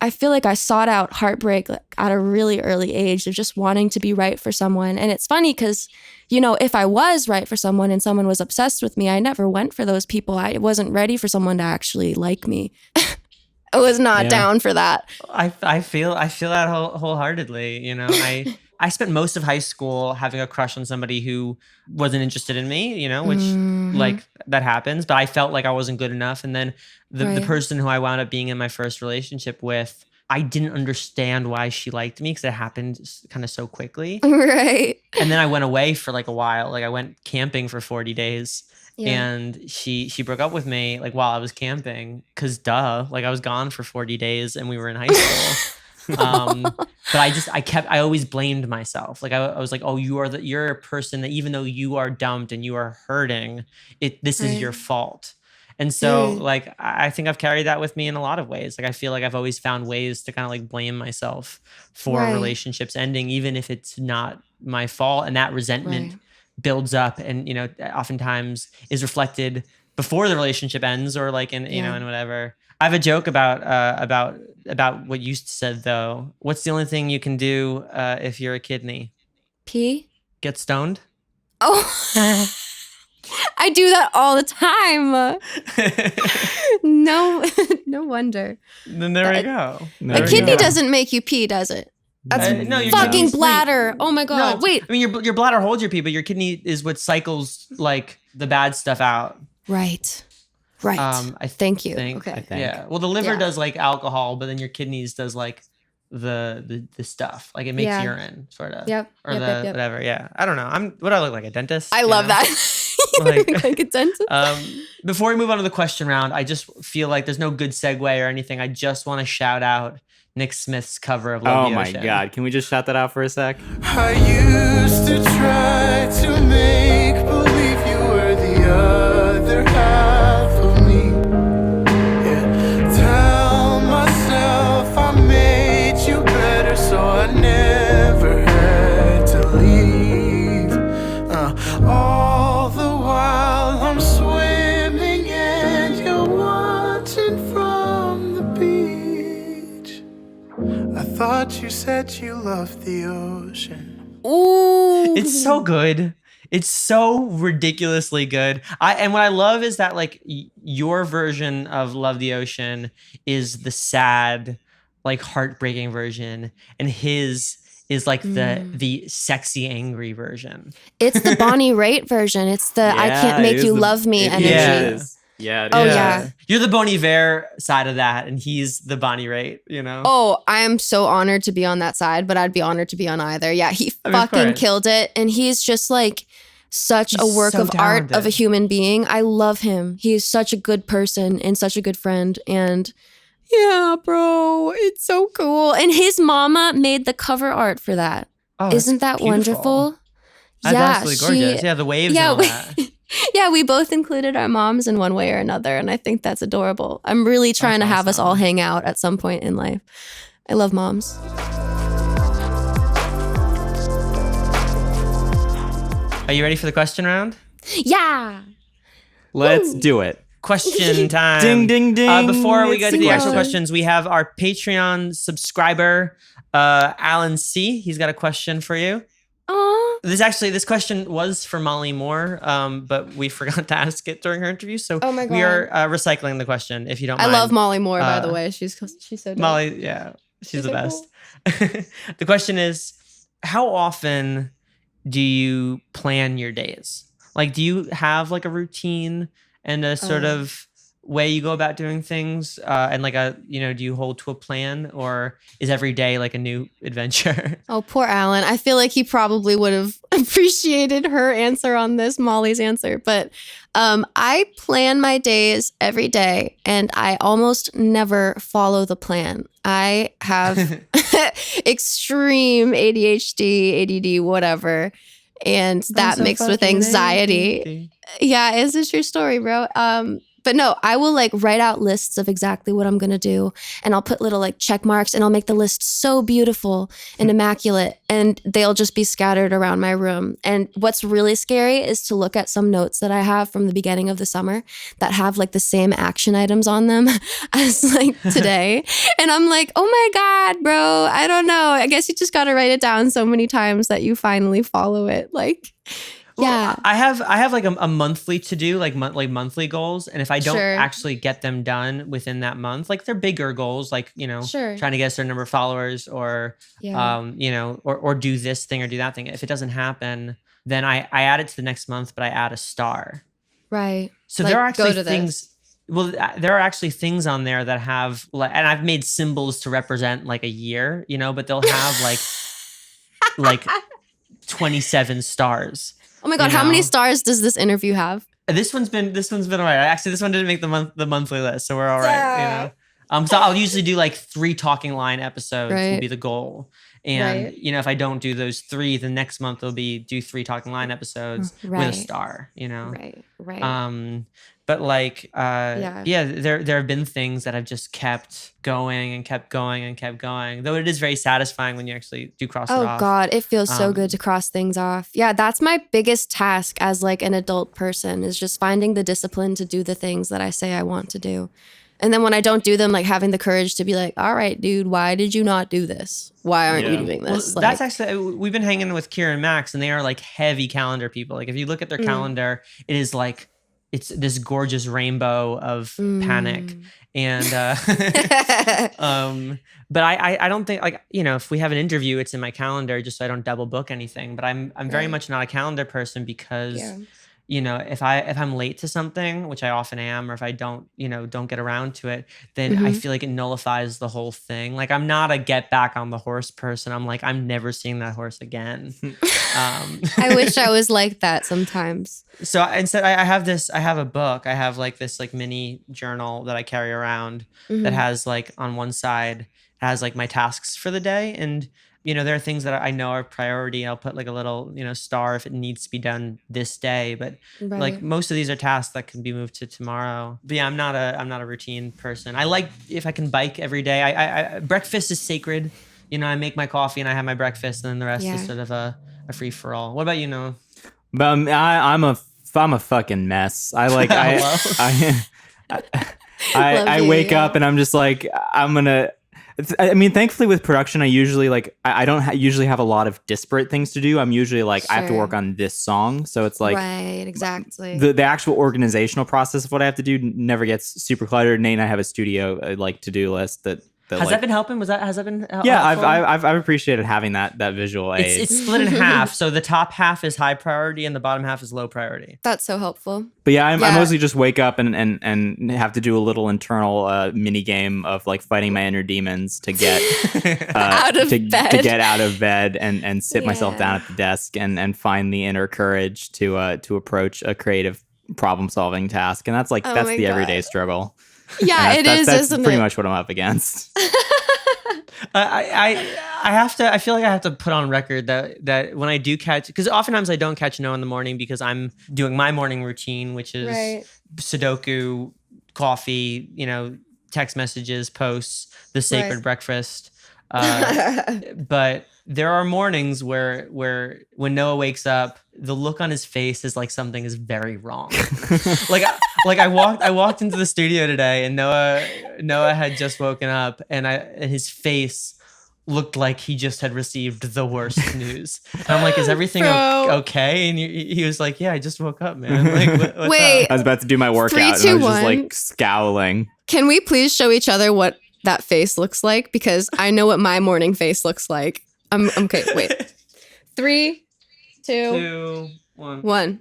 Speaker 3: feel like I sought out heartbreak at a really early age of just wanting to be right for someone. And it's funny because, you know, if I was right for someone and someone was obsessed with me, I never went for those people. I wasn't ready for someone to actually like me. I was not down for that.
Speaker 1: I feel that wholeheartedly. You know, I spent most of high school having a crush on somebody who wasn't interested in me, you know, which like that happens, but I felt like I wasn't good enough. And then the person who I wound up being in my first relationship with, I didn't understand why she liked me because it happened kind of so quickly.
Speaker 3: Right.
Speaker 1: And then I went away for like a while. Like I went camping for 40 days and she broke up with me like while I was camping because like I was gone for 40 days and we were in high school. But I always blamed myself. Like I was like, oh, you're a person that even though you are dumped and you are hurting, this is your fault. And so like, I think I've carried that with me in a lot of ways. Like, I feel like I've always found ways to kind of like blame myself for relationships ending, even if it's not my fault. And that resentment builds up and, you know, oftentimes is reflected before the relationship ends or like in, you know, and whatever. I have a joke about what you said though. What's the only thing you can do if you're a kidney?
Speaker 3: Pee?
Speaker 1: Get stoned?
Speaker 3: Oh, I do that all the time. No, no wonder.
Speaker 1: Then there we go.
Speaker 3: A kidney doesn't make you pee, does it? That's
Speaker 1: no, your
Speaker 3: fucking
Speaker 1: kidneys-
Speaker 3: bladder. Oh my god.
Speaker 1: No,
Speaker 3: Wait.
Speaker 1: I mean, your bladder holds your pee, but your kidney is what cycles like the bad stuff out.
Speaker 3: Right.
Speaker 1: I
Speaker 3: Thank you.
Speaker 1: think.
Speaker 3: Okay.
Speaker 1: Yeah. Well, the liver
Speaker 3: Yeah.
Speaker 1: does like alcohol, but then your kidneys does like the stuff. Like it makes
Speaker 3: Yeah.
Speaker 1: urine, sort of.
Speaker 3: Yep.
Speaker 1: Or
Speaker 3: Yep.
Speaker 1: whatever. Yeah. I don't know. What do I look like? A dentist?
Speaker 3: I
Speaker 1: You
Speaker 3: love
Speaker 1: know?
Speaker 3: that. You
Speaker 1: Like-
Speaker 3: look like a dentist.
Speaker 1: Before we move on to the question round, I just feel like there's no good segue or anything. I just want to shout out Nick Smith's cover of Love
Speaker 2: Oh
Speaker 1: the
Speaker 2: my
Speaker 1: Ocean.
Speaker 2: God. Can we just shout that out for a sec?
Speaker 5: I used to try to make believe you were the other half of me. Yeah. Tell myself I made you better, so I never had to leave. All the while I'm swimming and you're watching from the beach. I thought you said you loved the ocean.
Speaker 3: Ooh.
Speaker 1: It's so good. It's so ridiculously good. And what I love is that like your version of Love the Ocean is the sad, like heartbreaking version, and his is like the sexy, angry version.
Speaker 3: It's the Bonnie Raitt version. It's the I can't make you love me energy.
Speaker 1: Yeah.
Speaker 2: Yeah.
Speaker 3: Oh, yeah.
Speaker 1: You're the Bon Iver side of that, and he's the Bonnie Raitt, you know?
Speaker 3: Oh, I am so honored to be on that side, but I'd be honored to be on either. Yeah, he
Speaker 1: I mean, of
Speaker 3: fucking
Speaker 1: course.
Speaker 3: killed it. And he's just like such a
Speaker 1: He's
Speaker 3: work
Speaker 1: so
Speaker 3: of art of a
Speaker 1: talented.
Speaker 3: human being. I love him. He is such a good person and such a good friend. And yeah, bro, it's so cool. And his mama made the cover art for that.
Speaker 1: Oh, that's
Speaker 3: Isn't that
Speaker 1: beautiful.
Speaker 3: wonderful?
Speaker 1: That's
Speaker 3: yeah,
Speaker 1: absolutely gorgeous. Yeah, the waves and all that.
Speaker 3: Yeah, we both included our moms in one way or another, and I think that's adorable. I'm really trying to have us all hang out at some point in life. I love moms.
Speaker 1: Are you ready for the question round?
Speaker 3: Yeah.
Speaker 2: Let's do it.
Speaker 1: Question time.
Speaker 2: Ding, ding, ding.
Speaker 1: Before we
Speaker 2: It's
Speaker 1: get to
Speaker 2: the
Speaker 1: the actual
Speaker 2: question.
Speaker 1: questions, we have our Patreon subscriber, Alan C. He's got a question for you.
Speaker 3: Aw.
Speaker 1: This question was for Molly Moore, but we forgot to ask it during her interview. So
Speaker 3: Oh my
Speaker 1: we
Speaker 3: God.
Speaker 1: are recycling the question, if you don't
Speaker 3: I
Speaker 1: mind.
Speaker 3: love Molly Moore, by the
Speaker 1: Uh,
Speaker 3: way. She's so dope.
Speaker 1: Molly, yeah, she's the
Speaker 3: so
Speaker 1: best. The question is, how often do you plan your days? Like, do you have like a routine and a sort of way you go about doing things? And like do you hold to a plan, or is every day like a new adventure?
Speaker 3: Oh, poor Alan. I feel like he probably would have appreciated her answer on this, Molly's answer. But I plan my days every day, and I almost never follow the plan. I have extreme ADHD, ADD, whatever. And that mixed with anxiety. Yeah, it's a true story, bro. But no, I will like write out lists of exactly what I'm going to do. And I'll put little like check marks, and I'll make the list so beautiful and immaculate. And they'll just be scattered around my room. And what's really scary is to look at some notes that I have from the beginning of the summer that have like the same action items on them as like today. And I'm like, oh my God, bro, I don't know. I guess you just got to write it down so many times that you finally follow it. Like, yeah.
Speaker 1: I have like a monthly to do, like monthly goals, and if I don't
Speaker 3: Sure.
Speaker 1: actually get them done within that month, like they're bigger goals, like
Speaker 3: Sure.
Speaker 1: trying to get a certain number of followers, or
Speaker 3: Yeah.
Speaker 1: or do this thing or do that thing. If it doesn't happen, then I add it to the next month, but I add a star.
Speaker 3: Right.
Speaker 1: So
Speaker 3: Like,
Speaker 1: there are
Speaker 3: go
Speaker 1: actually
Speaker 3: to
Speaker 1: things.
Speaker 3: this.
Speaker 1: Well, there are actually things on there that have like, and I've made symbols to represent like a year, but they'll have like 27 stars.
Speaker 3: Oh my God,
Speaker 1: You
Speaker 3: how many
Speaker 1: know?
Speaker 3: stars does this interview have?
Speaker 1: This one's been all right. Actually, this one didn't make the monthly list, so we're all right. So I'll usually do like 3 talking line episodes will
Speaker 3: Right.
Speaker 1: be the goal, and
Speaker 3: Right.
Speaker 1: if I don't do those 3, the next month will be do 3 talking line episodes with a
Speaker 3: Right.
Speaker 1: star.
Speaker 3: Right.
Speaker 1: But like,
Speaker 3: Yeah.
Speaker 1: there have been things that have just kept going and kept going and kept going. Though it is very satisfying when you actually do cross it
Speaker 3: Oh
Speaker 1: off.
Speaker 3: God, it feels so
Speaker 1: Um,
Speaker 3: good to cross things off. Yeah, that's my biggest task as like an adult person, is just finding the discipline to do the things that I say I want to do. And then when I don't do them, like having the courage to be like, all right, dude, why did you not do this? Why aren't you
Speaker 2: Yeah.
Speaker 3: doing
Speaker 1: Well,
Speaker 3: this?
Speaker 1: that's actually, we've been hanging with Kira and Max, and they are like heavy calendar people. Like if you look at their calendar, it is like it's this gorgeous rainbow of panic. And but I don't think, like, you know, if we have an interview, it's in my calendar just so I don't double book anything. But I'm very much not a calendar person because you know, if I'm late to something, which I often am, or if I don't get around to it, then I feel like it nullifies the whole thing. Like, I'm not a get back on the horse person. I'm like, I'm never seeing that horse again.
Speaker 3: I wish I was like that sometimes.
Speaker 1: So instead, I have a book. I have like this like mini journal that I carry around that has like on one side, it has like my tasks for the day. And, you know, there are things that I know are priority. I'll put like a little, you know, star if it needs to be done this day. But like most of these are tasks that can be moved to tomorrow. But yeah, I'm not a routine person. I like if I can bike every day. I breakfast is sacred. You know, I make my coffee and I have my breakfast, and then the rest is sort of a free for all. What about you, Noah?
Speaker 2: But I'm a fucking mess. I like I wake up and I'm just like, I'm gonna. I mean, thankfully with production, I usually like I don't usually have a lot of disparate things to do. I'm usually like I have to work on this song, so it's like
Speaker 3: right, exactly.
Speaker 2: The actual organizational process of what I have to do never gets super cluttered. Nate and I have a studio like to-do list that
Speaker 1: has that been helping? Has that been helpful?
Speaker 2: Yeah, I've appreciated having that visual aid.
Speaker 1: It's split in half, so the top half is high priority and the bottom half is low priority.
Speaker 3: That's so helpful.
Speaker 2: But yeah, I mostly just wake up and have to do a little internal mini game of like fighting my inner demons to get
Speaker 3: out of bed.
Speaker 2: To get out of bed and sit myself down at the desk and find the inner courage to approach a creative problem solving task. And that's like that's the everyday struggle.
Speaker 3: Yeah, it is,
Speaker 2: that's
Speaker 3: isn't
Speaker 2: pretty
Speaker 3: it?
Speaker 2: much what I'm up against.
Speaker 1: I feel like I have to put on record that when I do catch, because oftentimes I don't catch Noah in the morning because I'm doing my morning routine, which is Sudoku, coffee, you know, text messages, posts, the sacred breakfast. But there are mornings where when Noah wakes up, the look on his face is like something is very wrong. I walked into the studio today and Noah had just woken up and his face looked like he just had received the worst news. And I'm like, is everything okay? And he was like, yeah, I just woke up, man. Like, what's
Speaker 3: Wait,
Speaker 1: up?
Speaker 2: I was about to do my workout
Speaker 3: 3, 2,
Speaker 2: and I was just
Speaker 3: 1.
Speaker 2: like scowling.
Speaker 3: Can we please show each other what that face looks like? Because I know what my morning face looks like. I'm okay. Wait. 3, 2, 1.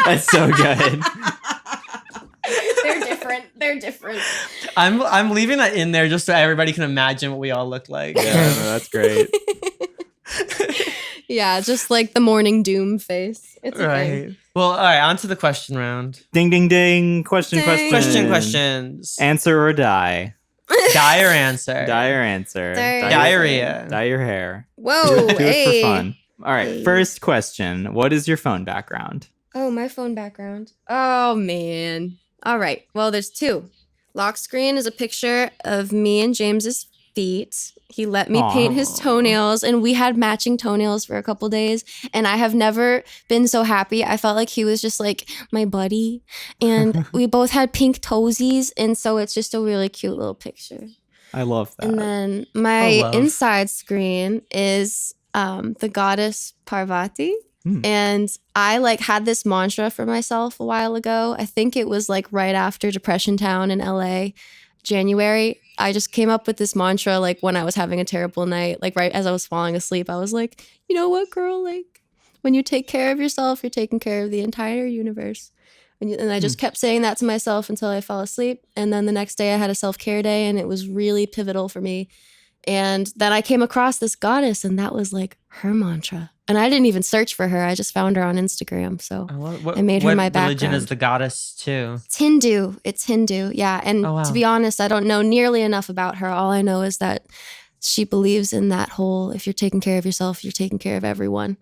Speaker 2: That's so good.
Speaker 3: They're different.
Speaker 1: I'm leaving that in there just so everybody can imagine what we all look like.
Speaker 2: Yeah, no, that's great.
Speaker 3: Yeah, just like the morning doom face. It's
Speaker 1: right.
Speaker 3: okay.
Speaker 1: Well, all right, on to the question round.
Speaker 2: Ding, ding, ding. Questions.
Speaker 1: Questions.
Speaker 2: Answer or die.
Speaker 1: Die or answer.
Speaker 2: Die or answer.
Speaker 1: Diarrhea.
Speaker 2: Dye your hair.
Speaker 3: Whoa,
Speaker 2: Do
Speaker 3: hey.
Speaker 2: it for fun. All right, first question. What is your phone background?
Speaker 3: Oh, my phone background. Oh, man. All right. Well, there's 2. Lock screen is a picture of me and James's feet. He let me paint his toenails, and we had matching toenails for a couple days. And I have never been so happy. I felt like he was just like my buddy. And we both had pink toesies. And so it's just a really cute little picture.
Speaker 2: I love that.
Speaker 3: And then my inside screen is the goddess Parvati. And I like had this mantra for myself a while ago. I think it was like right after Depression Town in LA, January. I just came up with this mantra like when I was having a terrible night, like right as I was falling asleep. I was like, you know what, girl? Like when you take care of yourself, you're taking care of the entire universe. And I just kept saying that to myself until I fell asleep. And then the next day I had a self-care day and it was really pivotal for me. And then I came across this goddess and that was like her mantra. And I didn't even search for her. I just found her on Instagram. So I made her my background.
Speaker 1: What religion is the goddess too?
Speaker 3: It's Hindu. It's Hindu. Yeah. And to be honest, I don't know nearly enough about her. All I know is that she believes in that whole, if you're taking care of yourself, you're taking care of everyone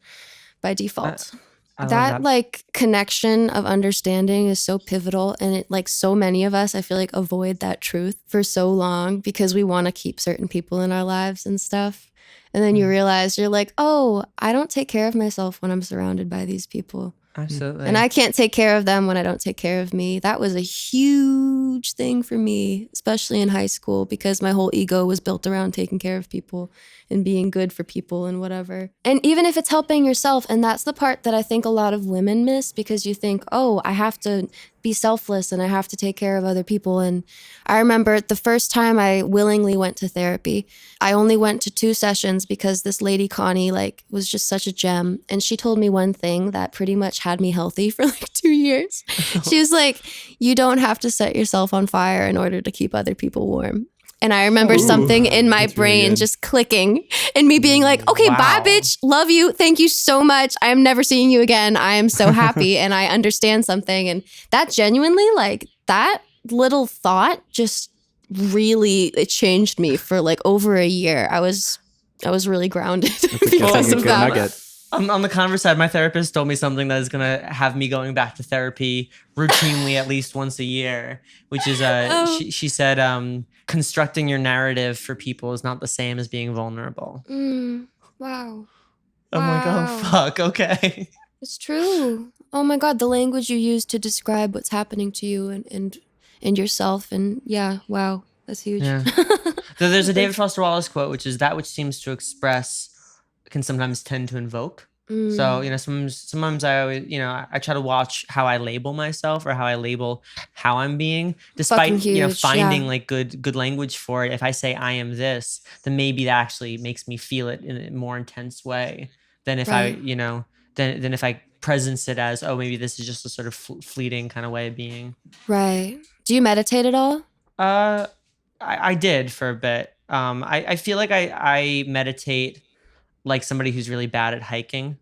Speaker 3: by default. That like connection of understanding is so pivotal, and it like so many of us I feel like avoid that truth for so long because we want to keep certain people in our lives and stuff, and then you realize you're like, oh, I don't take care of myself when I'm surrounded by these people.
Speaker 1: Absolutely.
Speaker 3: And I can't take care of them when I don't take care of me. That was a huge thing for me, especially in high school, because my whole ego was built around taking care of people and being good for people and whatever. And even if it's helping yourself, and that's the part that I think a lot of women miss, because you think, oh, I have to be selfless and I have to take care of other people. And I remember the first time I willingly went to therapy, I only went to 2 sessions because this lady, Connie, like was just such a gem. And she told me one thing that pretty much had me healthy for like 2 years. She was like, you don't have to set yourself on fire in order to keep other people warm. And I remember something in my brain just clicking and me being like, okay, bye, bitch. Love you. Thank you so much. I am never seeing you again. I am so happy and I understand something. And that genuinely, like that little thought just really, it changed me for like over a year. I was really grounded because of that.
Speaker 1: On the converse side, my therapist told me something that is going to have me going back to therapy routinely at least once a year, which is, she said, constructing your narrative for people is not the same as being vulnerable.
Speaker 3: Wow.
Speaker 1: I'm like, oh, fuck, okay.
Speaker 3: It's true. Oh my God, the language you use to describe what's happening to you and yourself. And yeah, wow, that's huge. Yeah.
Speaker 1: So there's a David Foster Wallace quote, which is that which seems to express can sometimes tend to invoke. So, sometimes I always, I try to watch how I label myself or how I label how I'm being, despite, finding like good language for it. If I say I am this, then maybe that actually makes me feel it in a more intense way than if I, than if I presence it as, oh, maybe this is just a sort of fleeting kind of way of being.
Speaker 3: Right. Do you meditate at all?
Speaker 1: I did for a bit. I feel like I meditate like somebody who's really bad at hiking.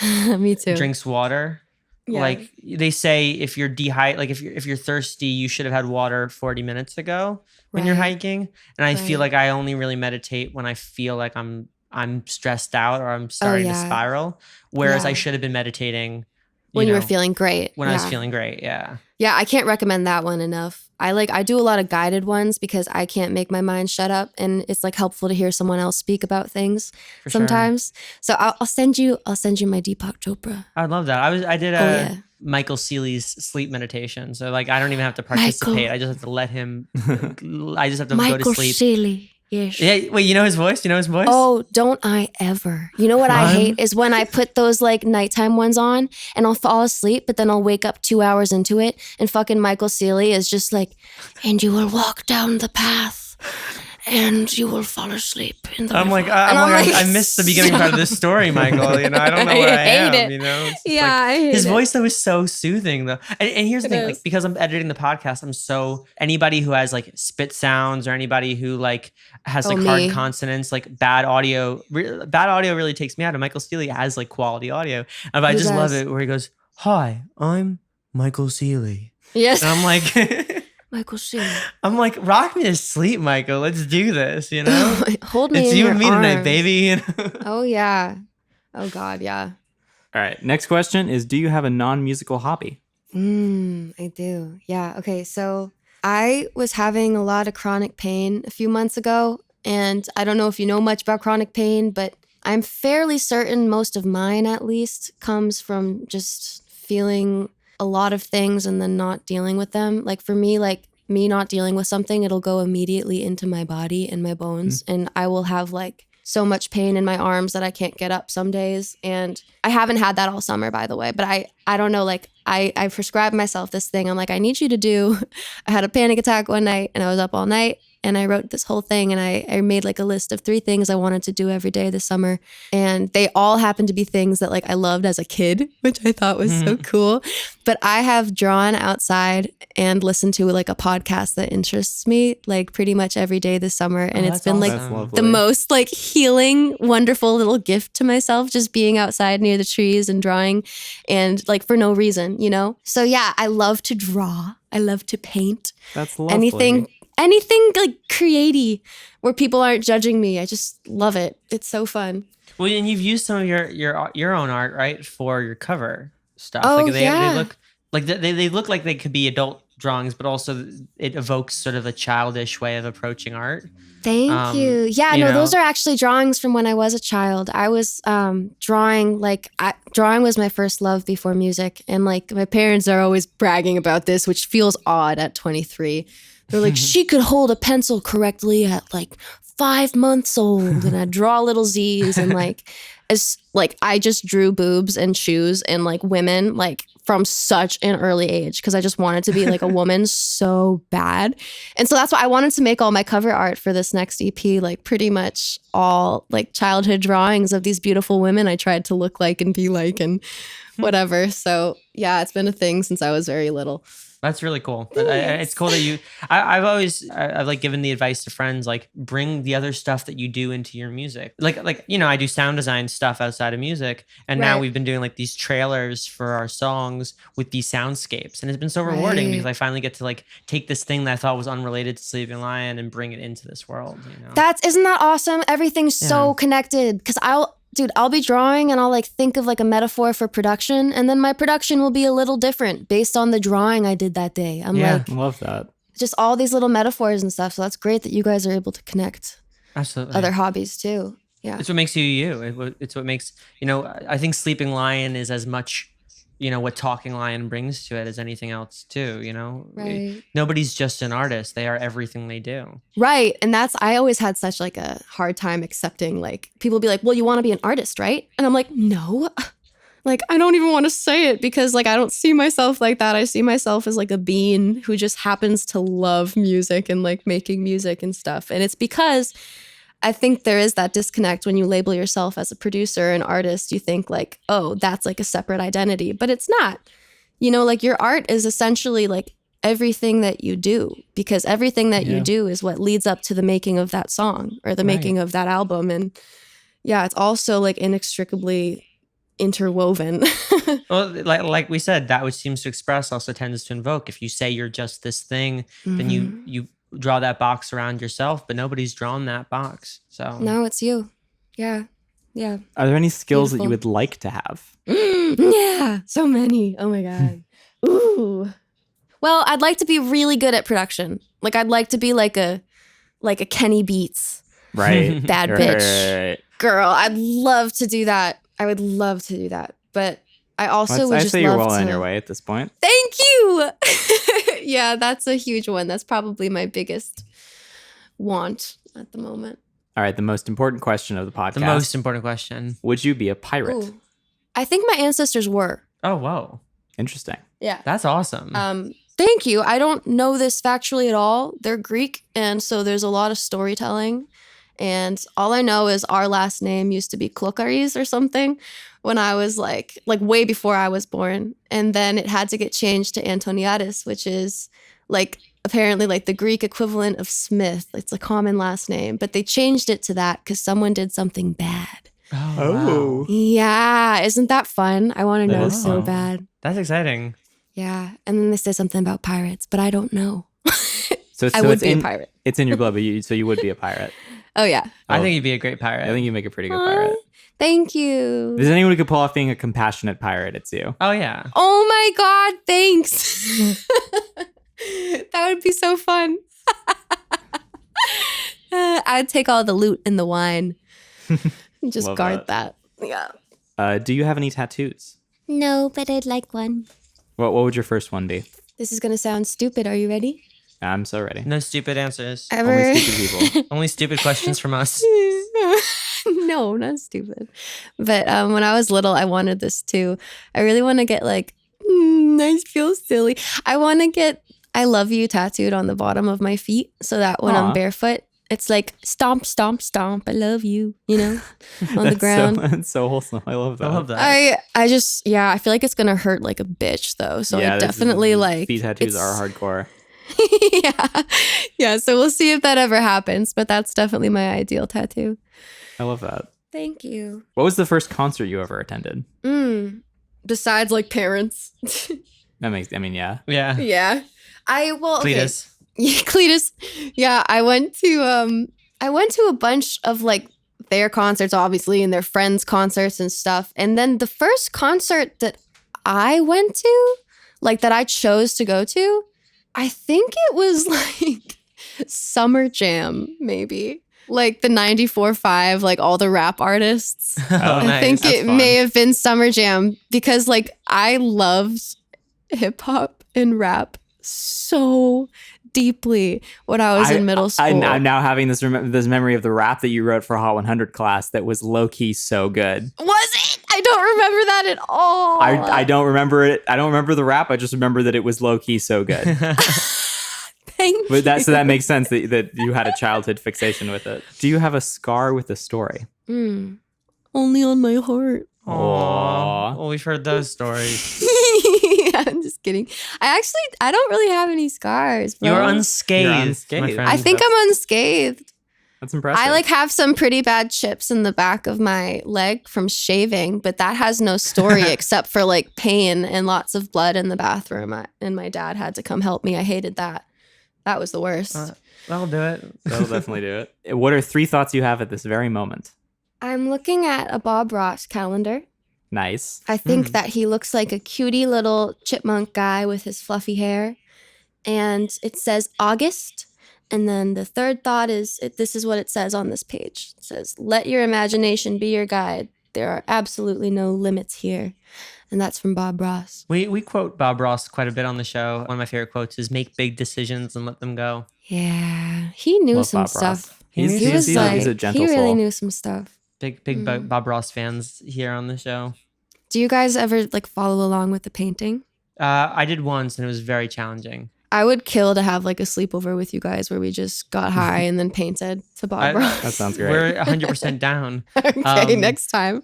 Speaker 3: Me too.
Speaker 1: Drinks water. Yeah. Like they say, if you're if you're thirsty, you should have had water 40 minutes ago when you're hiking. And I feel like I only really meditate when I feel like I'm stressed out or I'm starting to spiral. Whereas I should have been meditating
Speaker 3: when you were feeling great.
Speaker 1: When I was feeling great, yeah.
Speaker 3: Yeah, I can't recommend that one enough. I do a lot of guided ones because I can't make my mind shut up, and it's like helpful to hear someone else speak about things sometimes. Sure. So I'll send you my Deepak Chopra.
Speaker 1: I'd love that. I did Michael Seeley's sleep meditation. So like I don't even have to participate. I just have to let him. I just have to go to sleep. Michael
Speaker 3: Seeley. Yes.
Speaker 1: Yeah, wait, you know his voice?
Speaker 3: Oh, don't I ever. You know what I hate is when I put those like nighttime ones on and I'll fall asleep, but then I'll wake up 2 hours into it and fucking Michael Seeley is just like, and you will walk down the path and you will fall asleep in the river.
Speaker 1: I missed the beginning part of this story, Michael. I don't know where I am.
Speaker 3: I hate
Speaker 1: his voice though is so soothing though. And here's the thing, like because I'm editing the podcast, anybody who has like spit sounds or anybody who like has like hard consonants, like bad audio really takes me out. And Michael Seeley has like quality audio. And I just love it where he goes, "Hi, I'm Michael Seeley." Yes. And I'm like
Speaker 3: Michael Seeley.
Speaker 1: I'm like, rock me to sleep, Michael. Let's do this,
Speaker 3: Hold me
Speaker 1: it's
Speaker 3: in
Speaker 1: you
Speaker 3: your
Speaker 1: and me
Speaker 3: arms.
Speaker 1: tonight, baby.
Speaker 3: Oh, yeah. Oh, God, yeah.
Speaker 2: All right. Next question is, do you have a non-musical hobby?
Speaker 3: I do. Yeah. Okay. So I was having a lot of chronic pain a few months ago. And I don't know if you know much about chronic pain, but I'm fairly certain most of mine, at least, comes from just feeling a lot of things and then not dealing with them. Like for me, like me not dealing with something, it'll go immediately into my body and my bones. And I will have like so much pain in my arms that I can't get up some days. And I haven't had that all summer, by the way, but I don't know, like I prescribed myself this thing. I'm like, I need you to do, I had a panic attack one night and I was up all night and I wrote this whole thing and I made like a list of 3 things I wanted to do every day this summer. And they all happened to be things that like I loved as a kid, which I thought was so cool. But I have drawn outside and listened to like a podcast that interests me like pretty much every day this summer. And it's been like the most like healing, wonderful little gift to myself, just being outside near the trees and drawing and like for no reason, So yeah, I love to draw. I love to paint.
Speaker 2: That's lovely.
Speaker 3: Anything like creative where people aren't judging me. I just love it. It's so fun.
Speaker 1: Well, and you've used some of your own art, right, for your cover stuff.
Speaker 3: Oh,
Speaker 1: they look like they could be adult drawings, but also it evokes sort of a childish way of approaching art.
Speaker 3: Thank you. Yeah,
Speaker 1: you
Speaker 3: no,
Speaker 1: know?
Speaker 3: those are actually drawings from when I was a child. I was drawing, drawing was my first love before music. And like my parents are always bragging about this, which feels odd at 23. They're like, she could hold a pencil correctly at like 5 months old. And I draw little Z's and I just drew boobs and shoes and like women like from such an early age because I just wanted to be like a woman so bad. And so that's why I wanted to make all my cover art for this next EP, like pretty much all like childhood drawings of these beautiful women I tried to look like and be like and whatever. So yeah, it's been a thing since I was very little.
Speaker 1: That's really cool. It's cool that I've like given the advice to friends, like bring the other stuff that you do into your music. Like, you know, I do sound design stuff outside of music. And now we've been doing like these trailers for our songs with these soundscapes. And it's been so rewarding because I finally get to like take this thing that I thought was unrelated to Sleeping Lion and bring it into this world, you know?
Speaker 3: Isn't that awesome? Everything's so connected. Cause I'll be drawing and I'll like think of like a metaphor for production and then my production will be a little different based on the drawing I did that day. I'm like,
Speaker 2: I love that.
Speaker 3: Just all these little metaphors and stuff. So that's great that you guys are able to connect other hobbies too. Yeah.
Speaker 1: It's what makes you you. It's what makes, you know, I think Sleeping Lion is as much, you know, what Talking Lion brings to it as anything else too, you know?
Speaker 3: Right.
Speaker 1: Nobody's just an artist. They are everything they do.
Speaker 3: Right. And I always had such like a hard time accepting, like people be like, well, you want to be an artist, right? And I'm like, no, like, I don't even want to say it because like, I don't see myself like that. I see myself as like a being who just happens to love music and like making music and stuff. And it's because I think there is that disconnect when you label yourself as a producer, an artist, you think like, oh, that's like a separate identity, but it's not. You know, like your art is essentially like everything that you do because everything that you do is what leads up to the making of that song or the making of that album. And yeah, it's also like inextricably interwoven.
Speaker 1: Well, like we said, that which seems to express also tends to invoke. If you say you're just this thing, then you draw that box around yourself, but nobody's drawn that box. So
Speaker 3: no, it's you. Yeah. Yeah.
Speaker 2: Are there any skills that you would like to have?
Speaker 3: Yeah, so many. Oh my God. Ooh. Well, I'd like to be really good at production. Like I'd like to be like a Kenny Beats.
Speaker 2: Right.
Speaker 3: Bad bitch. Girl, I'd love to do that. I would love to do that. But I also would
Speaker 2: I'd
Speaker 3: just
Speaker 2: say you're
Speaker 3: love
Speaker 2: well
Speaker 3: to...
Speaker 2: on your way at this point.
Speaker 3: Thank you. Yeah, that's a huge one. That's probably my biggest want at the moment.
Speaker 2: All right, the most important question of the podcast.
Speaker 1: The most important question.
Speaker 2: Would you be a pirate?
Speaker 3: Ooh. I think my ancestors were.
Speaker 1: Oh, whoa.
Speaker 2: Interesting.
Speaker 3: Yeah.
Speaker 1: That's awesome.
Speaker 3: Thank you. I don't know this factually at all. They're Greek, and so there's a lot of storytelling. And all I know is our last name used to be Klokaris or something when I was like way before I was born. And then it had to get changed to Antoniadis, which is like apparently like the Greek equivalent of Smith. It's a common last name, but they changed it to that because someone did something bad.
Speaker 1: Oh. Wow.
Speaker 3: Yeah. Isn't that fun? I want to know so
Speaker 1: fun.
Speaker 3: bad.
Speaker 1: That's exciting.
Speaker 3: Yeah. And then they said something about pirates, but I don't know.
Speaker 2: So
Speaker 3: I would be a pirate.
Speaker 2: It's in your blood, but so you would be a pirate.
Speaker 3: Oh, yeah.
Speaker 1: I think you'd be a great pirate.
Speaker 2: I think you make a pretty good pirate.
Speaker 3: Thank you.
Speaker 2: If there's anyone who could pull off being a compassionate pirate, it's you.
Speaker 1: Oh, yeah.
Speaker 3: Oh my God, thanks. That would be so fun. I'd take all the loot and the wine. Just
Speaker 2: Love
Speaker 3: guard that. Yeah.
Speaker 2: Do you have any tattoos?
Speaker 3: No, but I'd like one.
Speaker 2: What would your first one be?
Speaker 3: This is going to sound stupid. Are you ready?
Speaker 2: I'm so ready.
Speaker 1: No stupid answers.
Speaker 3: Ever.
Speaker 2: Only stupid people.
Speaker 1: Only stupid questions from us.
Speaker 3: No, not stupid. But when I was little, I wanted this too. I really want to get like, I feel silly. I want to get I love you tattooed on the bottom of my feet so that when I'm barefoot, it's like stomp, stomp, stomp. I love you, you know, on the ground.
Speaker 2: That's so wholesome. I love that.
Speaker 1: I love that.
Speaker 3: I just, yeah, I feel like it's going to hurt like a bitch though. So I definitely like.
Speaker 2: Feet tattoos are hardcore.
Speaker 3: Yeah. Yeah. So we'll see if that ever happens, but that's definitely my ideal tattoo.
Speaker 2: I love that.
Speaker 3: Thank you.
Speaker 2: What was the first concert you ever attended?
Speaker 3: Besides like parents.
Speaker 2: That makes, I mean, yeah.
Speaker 1: Yeah.
Speaker 3: Yeah.
Speaker 1: Cletus.
Speaker 3: Yeah, Cletus. Yeah, I went to a bunch of like their concerts, obviously, and their friends' concerts and stuff. And then the first concert that I went to, like that I chose to go to, I think it was like Summer Jam, maybe. Like the 94.5, like all the rap artists.
Speaker 1: Oh,
Speaker 3: I
Speaker 1: nice.
Speaker 3: think
Speaker 2: That's
Speaker 3: it
Speaker 2: fun.
Speaker 3: may have been Summer Jam because like I loved hip hop and rap so deeply when I was in middle school.
Speaker 2: I'm now having this memory of the rap that you wrote for Hot 100 class that was low key so good.
Speaker 3: Was it? I don't remember that at all.
Speaker 2: I don't remember it. I don't remember the rap. I just remember that it was low key so good.
Speaker 3: Thank
Speaker 2: But
Speaker 3: you.
Speaker 2: so that makes sense that you had a childhood fixation with it. Do you have a scar with a story?
Speaker 3: Only on my heart.
Speaker 1: Aww. Well, we've heard those stories.
Speaker 3: I'm just kidding. I don't really have any scars, bro.
Speaker 1: You're unscathed.
Speaker 2: You're unscathed.
Speaker 1: My friend.
Speaker 3: I think I'm unscathed.
Speaker 2: That's impressive.
Speaker 3: I like have some pretty bad chips in the back of my leg from shaving, but that has no story except for like pain and lots of blood in the bathroom. And my dad had to come help me. I hated that. That was the worst.
Speaker 1: That'll do it.
Speaker 2: That'll definitely do it. What are 3 thoughts you have at this very moment?
Speaker 3: I'm looking at a Bob Ross calendar.
Speaker 2: Nice.
Speaker 3: I think that he looks like a cutie little chipmunk guy with his fluffy hair. And it says August. And then the third thought is, this is what it says on this page. It says, let your imagination be your guide. There are absolutely no limits here. And that's from Bob Ross.
Speaker 1: We quote Bob Ross quite a bit on the show. One of my favorite quotes is make big decisions and let them go.
Speaker 3: Yeah. He knew
Speaker 2: Love
Speaker 3: some
Speaker 2: Bob Ross.
Speaker 3: stuff.
Speaker 2: He's a gentle
Speaker 3: he really
Speaker 2: soul.
Speaker 3: knew some stuff.
Speaker 1: Big Bob Ross fans here on the show.
Speaker 3: Do you guys ever like follow along with the painting?
Speaker 1: I did once and it was very challenging.
Speaker 3: I would kill to have like a sleepover with you guys where we just got high and then painted to Bob Ross.
Speaker 2: That sounds great.
Speaker 1: We're 100% down.
Speaker 3: Okay, next time.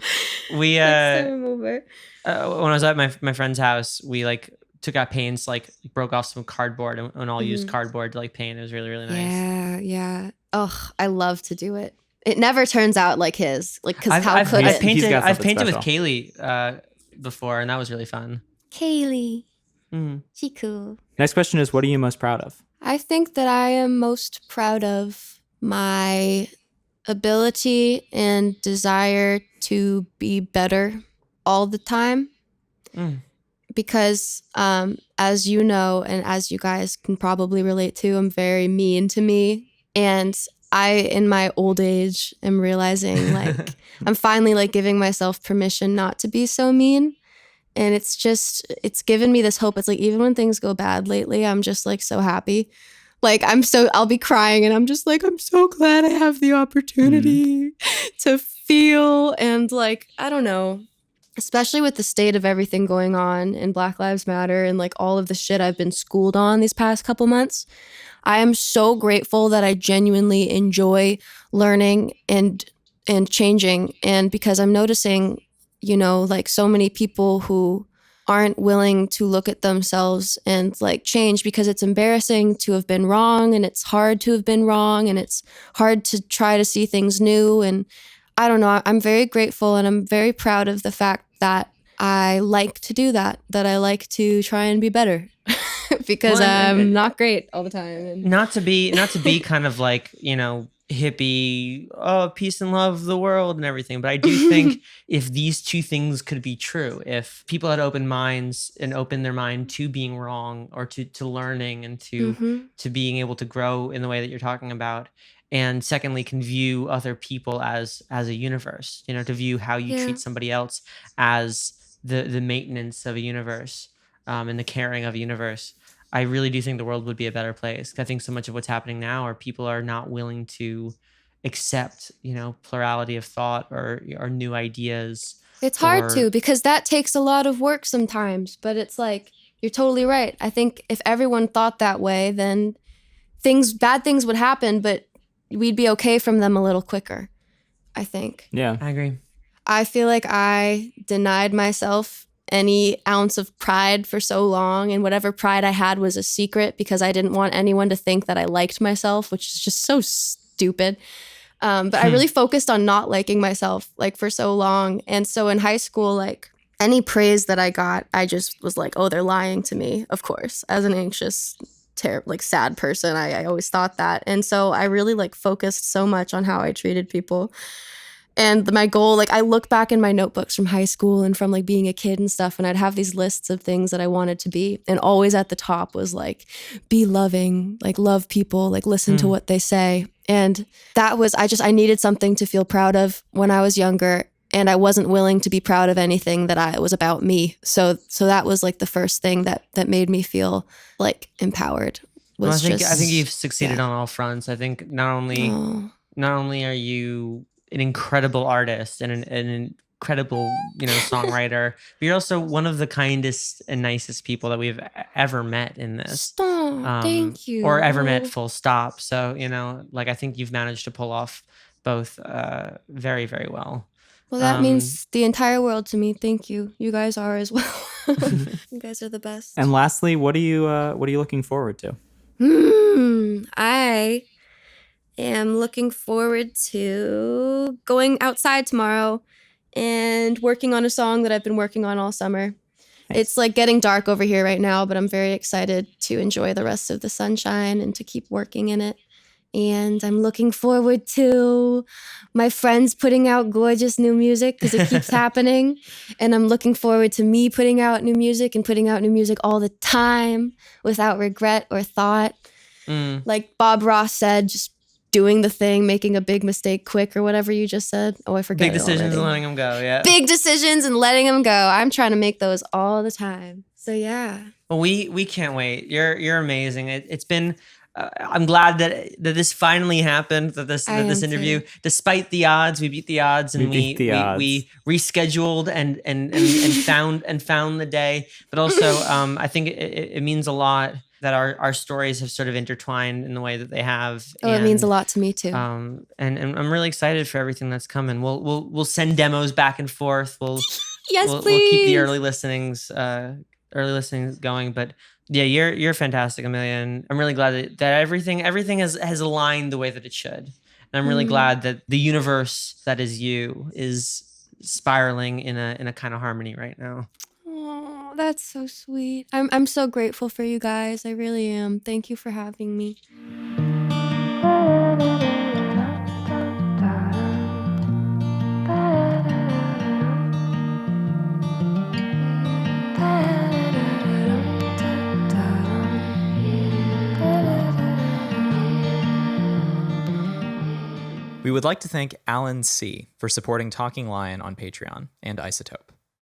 Speaker 1: We
Speaker 3: Next time I'm over.
Speaker 1: when I was at my friend's house, we like took out paints, like broke off some cardboard and all used cardboard to like paint. It was really, really nice.
Speaker 3: Yeah. Ugh, I love to do it. It never turns out like his. Like, because how
Speaker 1: I've
Speaker 3: could it?
Speaker 2: He's got
Speaker 1: I've
Speaker 2: something
Speaker 1: painted with
Speaker 2: special.
Speaker 1: Kaylee before, and that was really fun.
Speaker 3: Kaylee.
Speaker 1: Mhm.
Speaker 3: She cool.
Speaker 2: Next question is, what are you most proud of?
Speaker 3: I think that I am most proud of my ability and desire to be better all the time. Because as you know, and as you guys can probably relate to, I'm very mean to me. And I, in my old age, am realizing like I'm finally like giving myself permission not to be so mean. And it's given me this hope. It's like, even when things go bad lately, I'm just like so happy. Like I'll be crying and I'm just like, I'm so glad I have the opportunity to feel. And like, I don't know, especially with the state of everything going on in Black Lives Matter and like all of the shit I've been schooled on these past couple months. I am so grateful that I genuinely enjoy learning and changing. And because I'm noticing, you know, like so many people who aren't willing to look at themselves and like change because it's embarrassing to have been wrong and it's hard to have been wrong and it's hard to try to see things new. And I don't know, I'm very grateful and I'm very proud of the fact that I like to do that I like to try and be better because I'm not great all the time. And
Speaker 1: Not to be kind of like, you know, hippie, peace and love the world and everything. But I do think if these two things could be true, if people had open minds and opened their mind to being wrong or to learning and to being able to grow in the way that you're talking about, and secondly, can view other people as a universe, you know, to view how you treat somebody else as the maintenance of a universe and the caring of a universe. I really do think the world would be a better place. I think so much of what's happening now are people are not willing to accept, you know, plurality of thought or new ideas.
Speaker 3: it's hard to, because that takes a lot of work sometimes, but it's like, you're totally right. I think if everyone thought that way, then bad things would happen, but we'd be okay from them a little quicker, I think.
Speaker 2: Yeah.
Speaker 1: I agree.
Speaker 3: I feel like I denied myself any ounce of pride for so long, and whatever pride I had was a secret because I didn't want anyone to think that I liked myself, which is just so stupid. But I really focused on not liking myself like for so long. And so in high school, like any praise that I got, I just was like, oh, they're lying to me, of course. As an anxious, sad person, I always thought that. And so I really like focused so much on how I treated people. And my goal, like I look back in my notebooks from high school and from like being a kid and stuff, and I'd have these lists of things that I wanted to be. And always at the top was like, be loving, like love people, like listen to what they say. And that was, I needed something to feel proud of when I was younger. And I wasn't willing to be proud of anything that was about me. So that was like the first thing that made me feel like empowered.
Speaker 1: I think you've succeeded on all fronts. I think not only are you an incredible artist and an incredible, songwriter, but you're also one of the kindest and nicest people that we've ever met in this.
Speaker 3: Stop. Thank you.
Speaker 1: Or ever met, full stop. So, I think you've managed to pull off both very, very well.
Speaker 3: Well, that means the entire world to me. Thank you. You guys are as well. You guys are the best.
Speaker 2: And lastly, what are you looking forward to?
Speaker 3: I am looking forward to going outside tomorrow and working on a song that I've been working on all summer. Nice. It's like getting dark over here right now, but I'm very excited to enjoy the rest of the sunshine and to keep working in it. And I'm looking forward to my friends putting out gorgeous new music because it keeps happening. And I'm looking forward to me putting out new music and putting out new music all the time without regret or thought. Like Bob Ross said, just doing the thing, making a big mistake quick or whatever you just said. Oh, I forget.
Speaker 1: Big decisions and letting them go, yeah.
Speaker 3: Big decisions and letting them go. I'm trying to make those all the time. So yeah.
Speaker 1: Well, we can't wait. You're amazing. It's been... I'm glad that this finally happened. That this interview, despite the odds, we beat the odds, and we rescheduled and found the day. But also, I think it means a lot that our stories have sort of intertwined in the way that they have.
Speaker 3: Oh, it means a lot to me too.
Speaker 1: And I'm really excited for everything that's coming. We'll send demos back and forth.
Speaker 3: Yes,
Speaker 1: please. We'll keep the early listenings going, but. Yeah, you're fantastic, Emilia, and I'm really glad that everything has aligned the way that it should. And I'm really glad that the universe that is you is spiraling in a kind of harmony right now.
Speaker 3: Oh, that's so sweet. I'm so grateful for you guys. I really am. Thank you for having me.
Speaker 6: We would like to thank Alan C. for supporting Talking Lion on Patreon and Isotope.